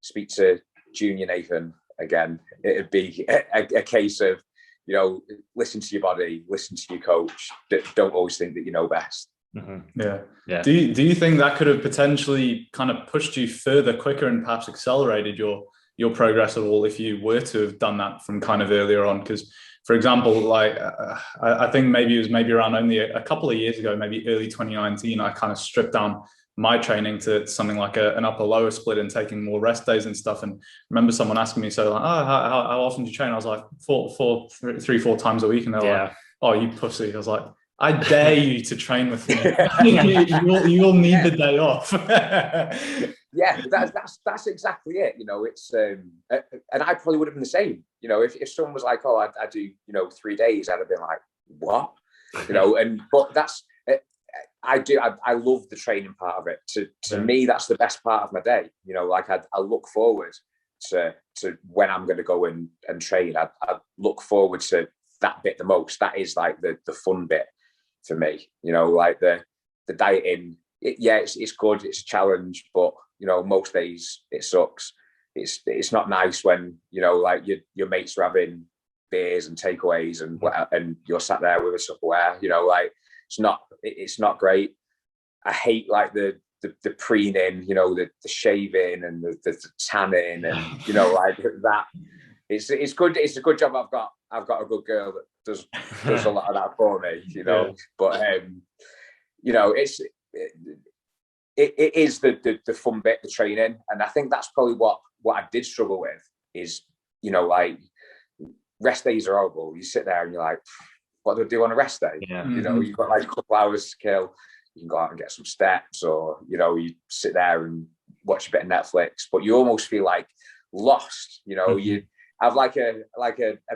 speak to junior Nathan again, it'd be a case of, you know, listen to your body, listen to your coach. Don't always think that you know best. Mm-hmm. Yeah. Do you think that could have potentially kind of pushed you further, quicker, and perhaps accelerated your progress at all if you were to have done that from kind of earlier on? Because, for example, like I think it was around only a couple of years ago, maybe early 2019, I kind of stripped down my training to something like an upper lower split and taking more rest days and stuff. And I remember someone asking me, so like, how often do you train? I was like, 4 times a week. And they're like, oh, you pussy. I was like, I dare you to train with me. you will need the day off. That's exactly it. You know, it's and I probably would have been the same. You know, if someone was like, oh, I do, you know, 3 days, I'd have been like, what? You know, but that's I love the training part of it. To me, that's the best part of my day. You know, like I look forward to when I'm going to go and train. I look forward to that bit the most. That is like the fun bit for me. You know, like the dieting. It's good. It's a challenge, but you know, most days it sucks. It's not nice when, you know, like your mates are having beers and takeaways and you're sat there with a Tupperware, you know, like it's not great. I hate like the preening, you know, the shaving and the tanning and, you know, like that. It's good. It's a good job. I've got a good girl that does a lot of that for me, you know. Yeah. But you know, it is the fun bit, the training, and I think that's probably what I did struggle with is, you know, like rest days are horrible. You sit there and you're like, what do I do on a rest day? Yeah. You know, you've got like a couple hours to kill. You can go out and get some steps, or, you know, you sit there and watch a bit of Netflix, but you almost feel like lost. You know, you have like a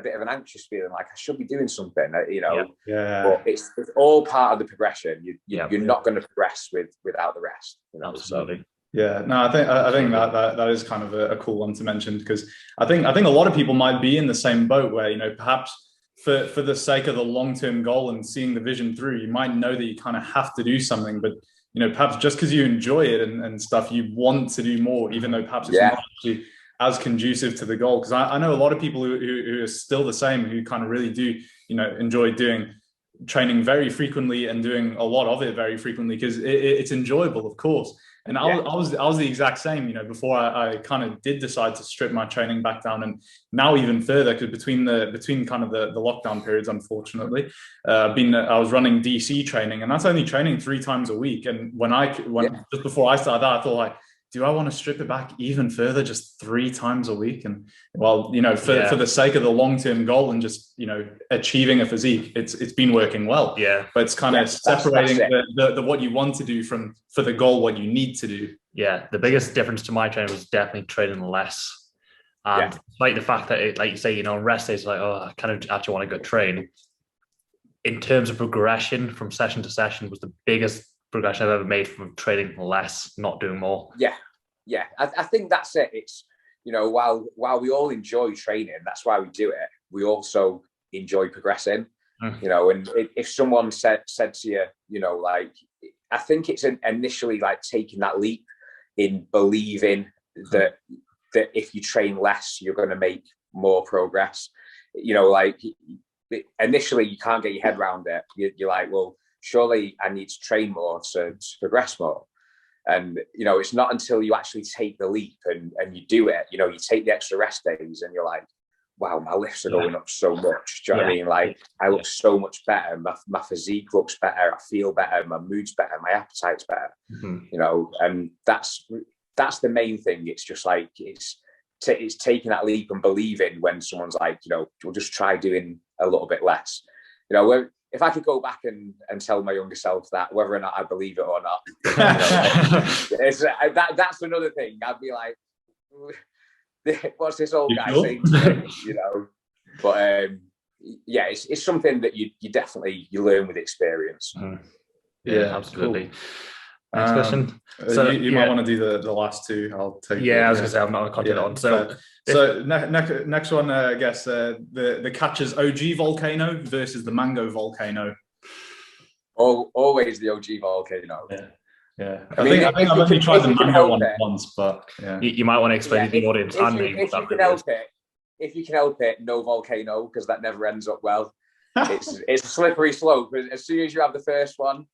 bit of an anxious feeling, like I should be doing something, you know. Yeah. But it's all part of the progression. You're not going to progress without the rest. You know? Absolutely. So. Yeah, no, I think that is kind of a cool one to mention, because I think a lot of people might be in the same boat where, you know, perhaps for the sake of the long-term goal and seeing the vision through, you might know that you kind of have to do something, but, you know, perhaps just because you enjoy it and stuff, you want to do more, even though perhaps it's not actually as conducive to the goal. Because I know a lot of people who are still the same, who kind of really do, you know, enjoy doing training very frequently and doing a lot of it very frequently, because it's enjoyable, of course. And I was the exact same, you know, before I kind of did decide to strip my training back down, and now even further, because between kind of the lockdown periods, unfortunately, I was running DC training, and that's only training 3 times a week. And when just before I started that, I thought, like, do I want to strip it back even further, just 3 times a week? And well, you know, for the sake of the long-term goal and just, you know, achieving a physique, it's been working well. Yeah. But it's kind of separating the what you want to do for the goal, what you need to do. Yeah. The biggest difference to my training was definitely training less. And despite the fact that like you say, you know, rest days, like, oh, I kind of actually want to go train. In terms of progression from session to session was the biggest progression I've ever made from training less, not doing more. Yeah. I think that's it. It's, you know, while we all enjoy training, that's why we do it, we also enjoy progressing. You know, and if someone said to you, you know, like, I think it's initially like taking that leap in believing that if you train less, you're going to make more progress. You know, like initially you can't get your head around it. You're like, well, surely I need to train more to progress more. And, you know, it's not until you actually take the leap and you do it, you know, you take the extra rest days and you're like, wow, my lifts are going up so much. Do you know what I mean? Like, I look so much better. My physique looks better. I feel better. My mood's better. My appetite's better. You know, and that's the main thing. It's just like, it's taking that leap and believing when someone's like, you know, we'll just try doing a little bit less. You know, if I could go back and tell my younger self that, whether or not I believe it or not, you know, that's another thing. I'd be like, what's this old guy saying to me? You know, but yeah, it's something that you definitely learn with experience. Yeah, absolutely. Cool. Next question. So you might want to do the last 2. I'll take. Yeah, I was going to say I'm not going to continue on. So next one, I guess the Catcher's OG volcano versus the Mango volcano. Always the OG volcano. Yeah. I think I've only tried the Mango one once, but you might want to explain to the audience and me. If you can help it, no volcano, because that never ends up well. It's a slippery slope. As soon as you have the first one,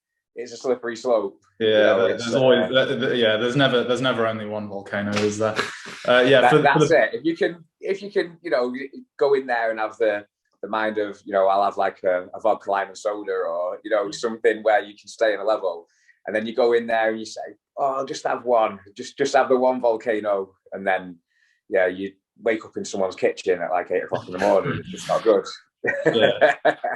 it's a slippery slope. Yeah, you know, there's never only one volcano, is there? That's it. If you can, you know, go in there and have the mind of, you know, I'll have like a vodka lime and soda, or, you know, something where you can stay in a level, and then you go in there and you say, oh, I'll just have one, just have the one volcano, and then you wake up in someone's kitchen at like 8 o'clock in the morning. It's just not good.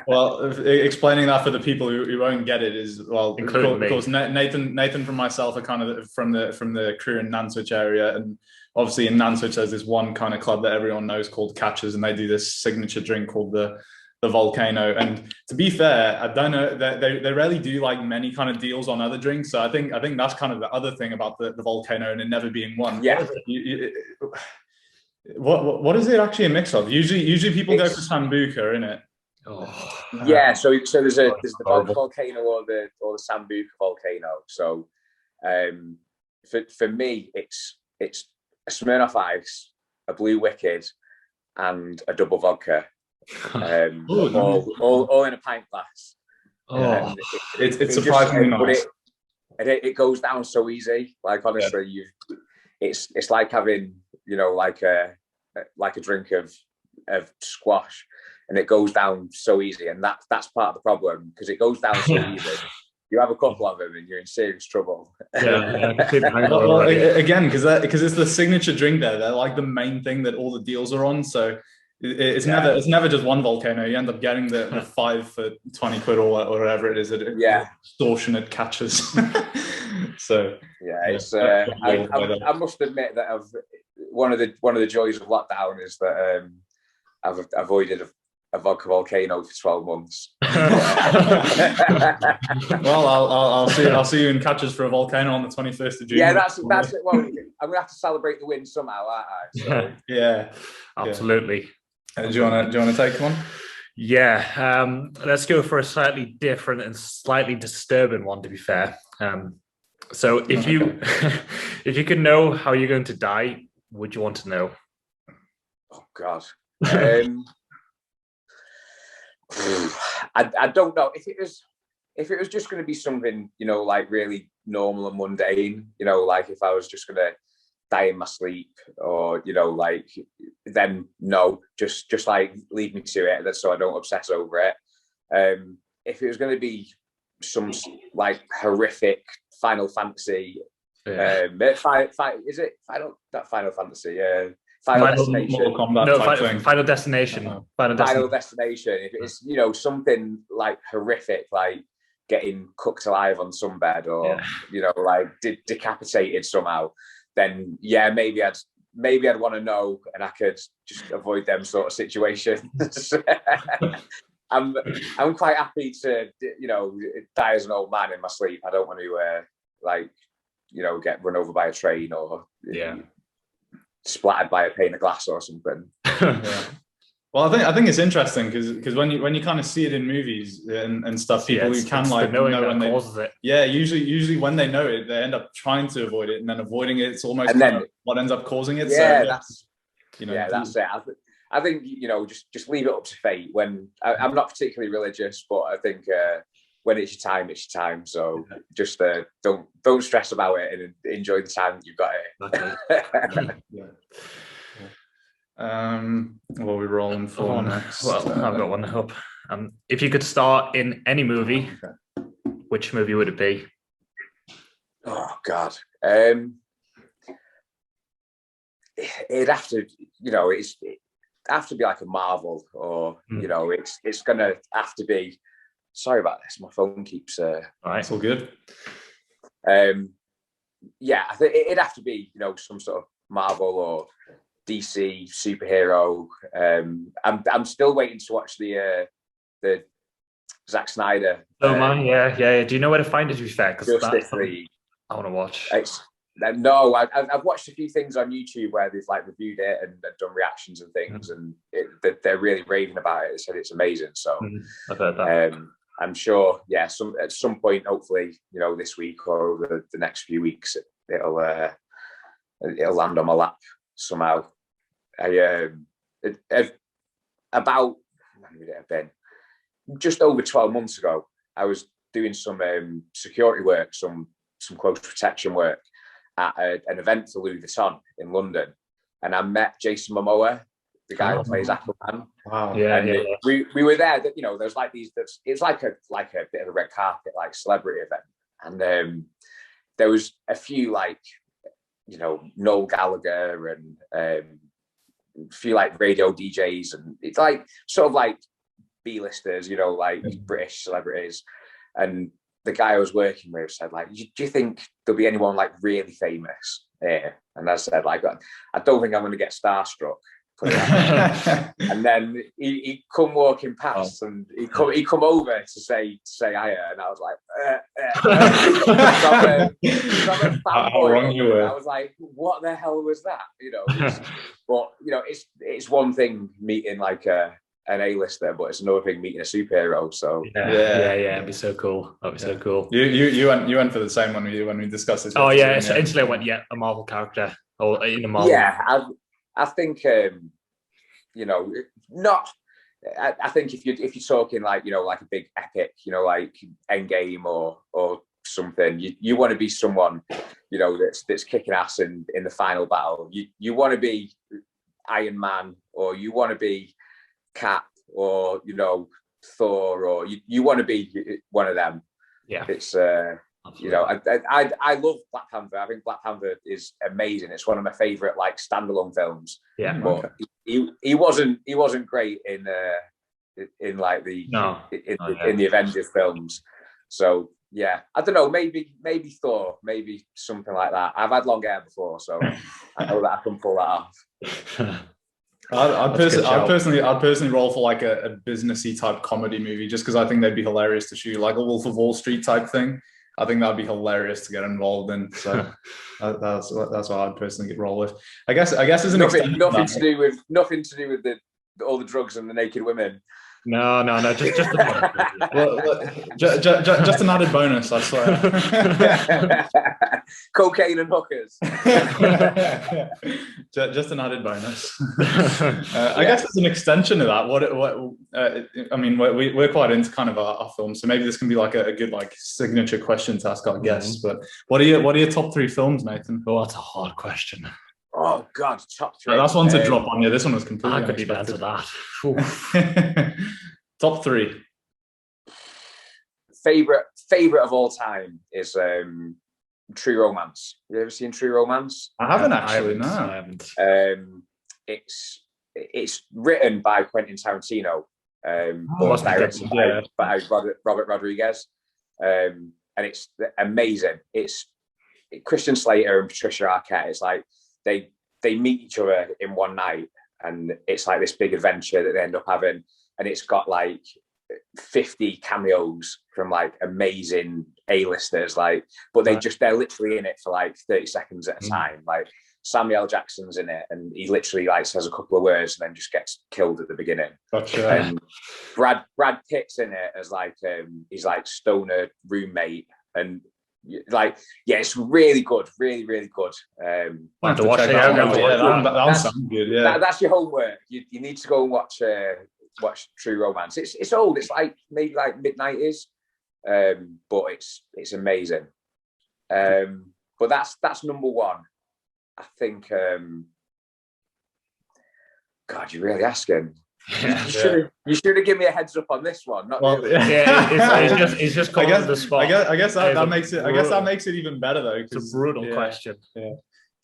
Well, explaining that for the people who won't get it is, well, of course, Nathan from myself are kind of from the crew in Nantwich area, and obviously in Nantwich there's this one kind of club that everyone knows called Catchers, and they do this signature drink called the volcano. And to be fair, I don't know, they rarely do like many kind of deals on other drinks, so I think that's kind of the other thing about the volcano and it never being one. What is it actually a mix of? Usually people go for Sambuca, innit? So there's the vodka volcano or the Sambuca volcano. So for me, it's a Smirnoff Ice, a Blue Wicked, and a double vodka. all in a pint glass. Oh, it's surprisingly nice. It goes down so easy. Like honestly, it's like having like a drink of squash, and it goes down so easy. And that's part of the problem, because it goes down so easy. You have a couple of them and you're in serious trouble. Well, again, because it's the signature drink there. They're like the main thing that all the deals are on. So it's never just one volcano. You end up getting the 5 for 20 quid or whatever it is. Extortionate catches. So it's I must admit that one of the joys of lockdown is that I've avoided a vodka volcano for 12 months. Well, I'll see you in catches for a volcano on the 21st of June. Yeah, that's it. Well, I'm gonna have to celebrate the win somehow, aren't I? So. Yeah, absolutely. Do you want to take one? Yeah, let's go for a slightly different and slightly disturbing one, to be fair. So if you could know how you're going to die, would you want to know? Oh God. I don't know if it was just going to be something like really normal and mundane, like if I was just going to die in my sleep, or like, then no, just like leave me to it, so I don't obsess over it. If it was going to be some like horrific Final Fantasy, is it Final Fantasy? Final Destination. Final Destination. Final Destination. If it's something like horrific, like getting cooked alive on some bed, or like decapitated somehow, then maybe I'd want to know, and I could just avoid them sort of situations. I'm quite happy to die as an old man in my sleep. I don't want to get run over by a train, or splattered by a pane of glass or something. Well, I think it's interesting because when you kind of see it in movies and stuff, people who can like know when they causes it. Yeah, usually when they know it, they end up trying to avoid it, and then avoiding it, it's almost kind of what ends up causing it. That's it. I think just leave it up to fate. When I'm not particularly religious, but I think when it's your time, it's your time. So just don't stress about it and enjoy the time that you've got it. What are we rolling for next? Well, I've got one up. If you could star in any movie, which movie would it be? Oh God. It'd have to, it'd have to be like a Marvel, or it's gonna have to be. Sorry about this. My phone keeps. All right, it's all good. I think it'd have to be, some sort of Marvel or DC superhero. I'm still waiting to watch the Zack Snyder. Yeah. Do you know where to find it? To be fair, because Justice League. I want to watch. No, I've watched a few things on YouTube where they've like reviewed it and done reactions and things, and they're really raving about it. They said it's amazing. So I've heard that. I'm sure, at some point, hopefully, this week or over the next few weeks, it'll land on my lap somehow. About when would it have been? Just over 12 months ago, I was doing some security work, some close protection work at an event for Louis Vuitton in London, and I met Jason Momoa, the guy who plays Aquaman. Wow! We were there. That there's like these. It's like a bit of a red carpet, like celebrity event, and there was a few like Noel Gallagher and a few like radio DJs, and it's like sort of like B-listers, like British celebrities, and the guy I was working with said, like, do you think there'll be anyone like really famous here? And I said, like, I don't think I'm going to get starstruck. And then he come walking past, and he come over to say hiya, and I was like, how wrong you were. I was like, what the hell was that? But it's one thing meeting like an A-lister, but it's another thing meeting a superhero. So it'd be so cool. That'd be so cool. You went for the same one when we discussed this. Oh yeah, so instantly I went a Marvel character or in a Marvel. Yeah, I think not I think if you're talking like, like a big epic, like Endgame or something, you want to be someone, that's kicking ass in the final battle. You want to be Iron Man, or you want to be Cap, or Thor, or you want to be one of them. Yeah, it's I love Black Panther. I think Black Panther is amazing. It's one of my favorite like standalone films. Yeah, but he wasn't great in like the in the Avengers films. So yeah, I don't know. Maybe Thor, maybe something like that. I've had long hair before, so I know that I can pull that off. I'd personally roll for like a businessy type comedy movie, just because I think they'd be hilarious to shoot, like a Wolf of Wall Street type thing. I think that'd be hilarious to get involved in. So that's what I'd personally roll with. I guess as an nothing to do with all the drugs and the naked women. No, just just an added bonus, I swear. Cocaine and hookers. Just an added bonus. I guess as an extension of that, I mean, we're quite into kind of our film, so maybe this can be like a good like signature question to ask our guests. But what are your top 3 films, Nathan? Oh, that's a hard question. Oh God, top 3. That's one to drop on you. This one was completely. I could even answer that. Top 3. Favorite of all time is True Romance. Have you ever seen True Romance? I haven't actually. No, I haven't. It's written by Quentin Tarantino, but directed by Robert Rodriguez, and it's amazing. It's Christian Slater and Patricia Arquette. It's like they meet each other in one night, and it's like this big adventure that they end up having, and it's got like 50 cameos from like amazing A-listers, like, but they're literally in it for like 30 seconds at a time. Like Samuel L. Jackson's in it, and he literally like says a couple of words and then just gets killed at the beginning. Gotcha. And Brad Pitt's in it as like he's like stoner roommate, and like it's really good, really good. I have to watch it. That sounds good. Yeah, that's your homework. You need to go and watch True Romance. It's old. It's like maybe like mid-90s, but it's amazing. But that's number 1. I think. God, you're really asking. You should have given me a heads up on this one. It's just coming to the spot. I guess that makes it. I guess that makes it even better though. It's a brutal question. Yeah.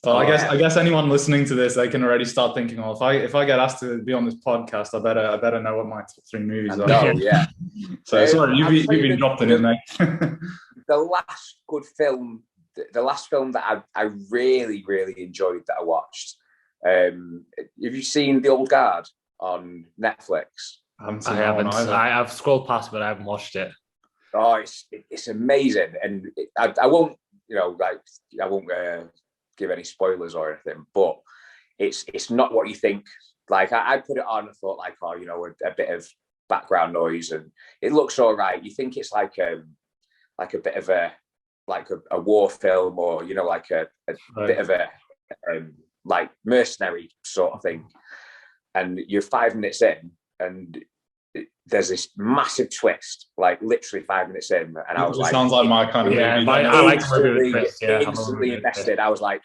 So I guess anyone listening to this, they can already start thinking, oh, if I get asked to be on this podcast, I better know what my top 3 movies are. Oh yeah. So sorry, you've been dropped in, mate. The last good film, the last film that I really enjoyed that I watched. Have you seen The Old Guard on Netflix? I haven't. I've scrolled past it, but I haven't watched it. Oh, it's amazing, and I won't, I won't give any spoilers or anything, but it's not what you think. Like I put it on and thought like, oh, a bit of background noise, and it looks all right. You think it's like a bit of a war film, or like a bit of a like mercenary sort of thing, and you're 5 minutes in, and there's this massive twist, like literally 5 minutes in, and I was like, sounds like my kind of movie. I like instantly invested. I was like,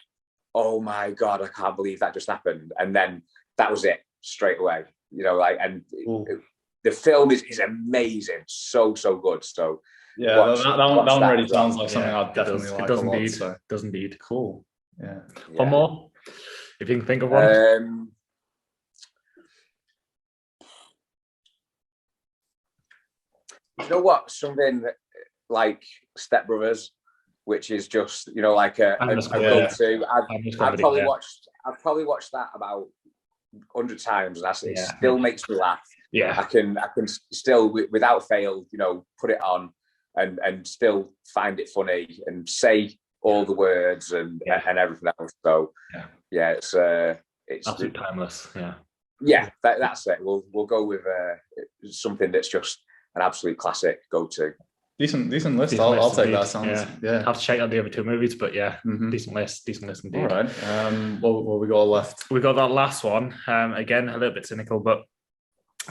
oh my God, I can't believe that just happened. And then that was it straight away, the film is amazing. So good. So yeah, that one really sounds like something I'd definitely like. It does indeed. Cool. Yeah. One more, if you can think of one. You know what? Something like Step Brothers, which is just like a go-to. I've probably watched that about 100 times, and it still makes me laugh. Yeah, I can still without fail, put it on and still find it funny and say all the words and everything else. So it's absolutely timeless. Yeah, that's it. We'll go with something that's just an absolute classic go-to. Decent list. I'll take that. Sounds have to check out the other 2 movies, but decent list indeed. All right. What we got left? We got that last one. Again, a little bit cynical, but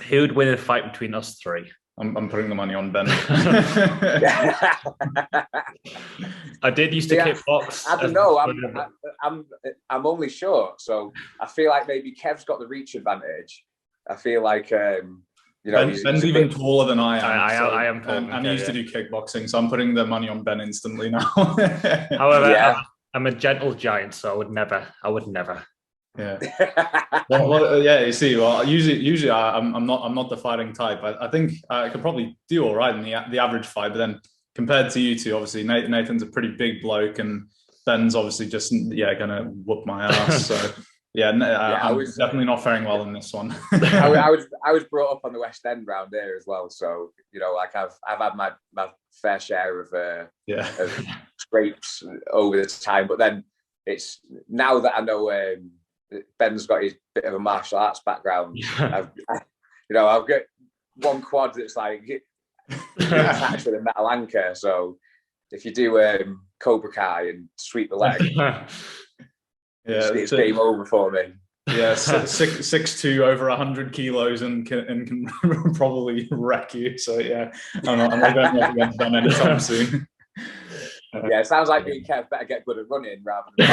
Who'd win a fight between us three? I'm putting the money on Ben. I did used to kickbox. I don't know. I'm only short, so I feel like maybe Kev's got the reach advantage. I feel like Ben's even taller than I am. I am tall, and he used to do kickboxing, so I'm putting the money on Ben instantly now. However, I'm a gentle giant, so I would never. Yeah. well, yeah. You see, well, usually I'm not the fighting type. I think I could probably do all right in the average fight, but then compared to you two, obviously Nathan's a pretty big bloke, and Ben's obviously just gonna whoop my ass. So I'm definitely not faring well in this one. I was brought up on the West End round there as well, so like I've had my fair share of scrapes over the time. But then it's now that I know Ben's got his bit of a martial arts background. I've got one quad that's like attached with a metal anchor. So if you do Cobra Kai and sweep the leg, it's game over for me. Yeah, 6'2", over 100 kilos, and can probably wreck you. So yeah, I'm not going up against Ben anytime soon. Yeah, it sounds like me and Kev better get good at running rather than.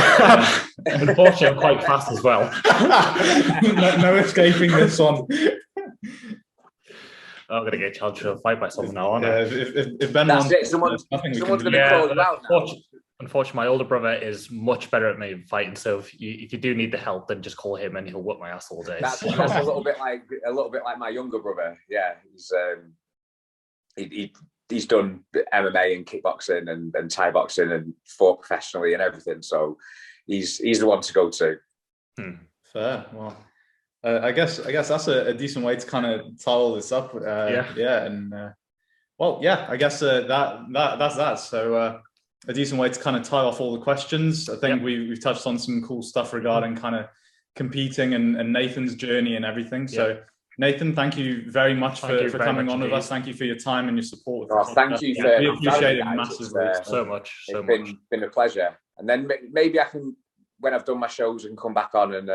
Unfortunately, I'm quite fast as well. no escaping this one. I'm going to get challenged to a fight by someone now, aren't I? If Ben wants, someone's going to call you out now. Unfortunately, my older brother is much better at me fighting. So if you do need the help, then just call him and he'll whoop my ass all day. That's a little bit like my younger brother. Yeah, he's done MMA and kickboxing and Thai boxing and fought professionally and everything. So he's the one to go to. Fair. Well, I guess that's a decent way to kind of tie all this up. I guess that's that. So a decent way to kind of tie off all the questions. I think we've touched on some cool stuff regarding kind of competing and Nathan's journey and everything. So Nathan, thank you very much for coming on with us. Thank you for your time and your support. Thank you. We appreciate it massively. So much. It's been a pleasure. And then maybe I can, when I've done my shows, and come back on and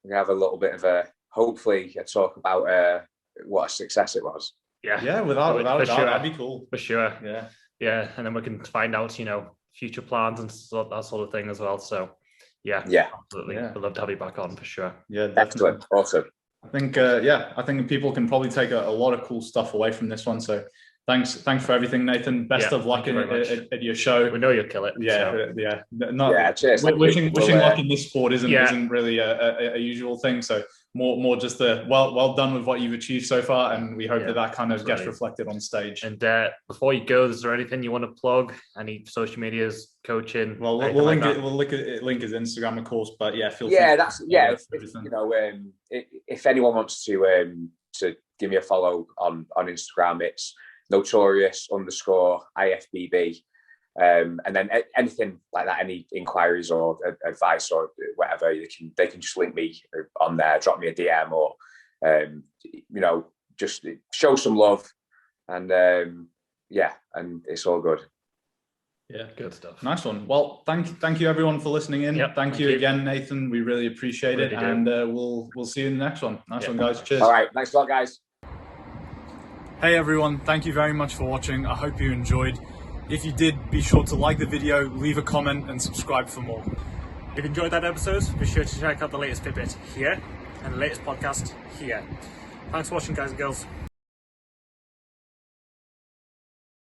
we have a little bit of hopefully a talk about what a success it was. Yeah, without a doubt, that'd be cool. For sure. Yeah, and then we can find out, future plans and that sort of thing as well. So yeah, absolutely. I'd love to have you back on for sure. Yeah, definitely. Excellent. Awesome. I think people can probably take a lot of cool stuff away from this one. So thanks for everything, Nathan. Best of luck at your show. We know you'll kill it. Cheers. Wishing luck in this sport isn't really a usual thing. So more just well done with what you've achieved so far, and we hope that kind of gets reflected on stage. And before you go, is there anything you want to plug? Any social medias, coaching? Well, we'll link his Instagram, of course. But feel free. If anyone wants to give me a follow on Instagram, it's notorious_IFBB. And then anything like that, any inquiries or advice or whatever, they can just link me on there, drop me a DM, or just show some love, and and it's all good. Yeah, good stuff. Nice one. Well, thank you everyone for listening in. Thank you again, Nathan. We really appreciate it, and we'll see you in the next one. Nice one, guys. Cheers. All right, thanks a lot, guys. Hey everyone, thank you very much for watching. I hope you enjoyed. If you did, be sure to like the video, leave a comment, and subscribe for more. If you enjoyed that episode, be sure to check out the latest Fitbit here and the latest podcast here. Thanks for watching, guys and girls.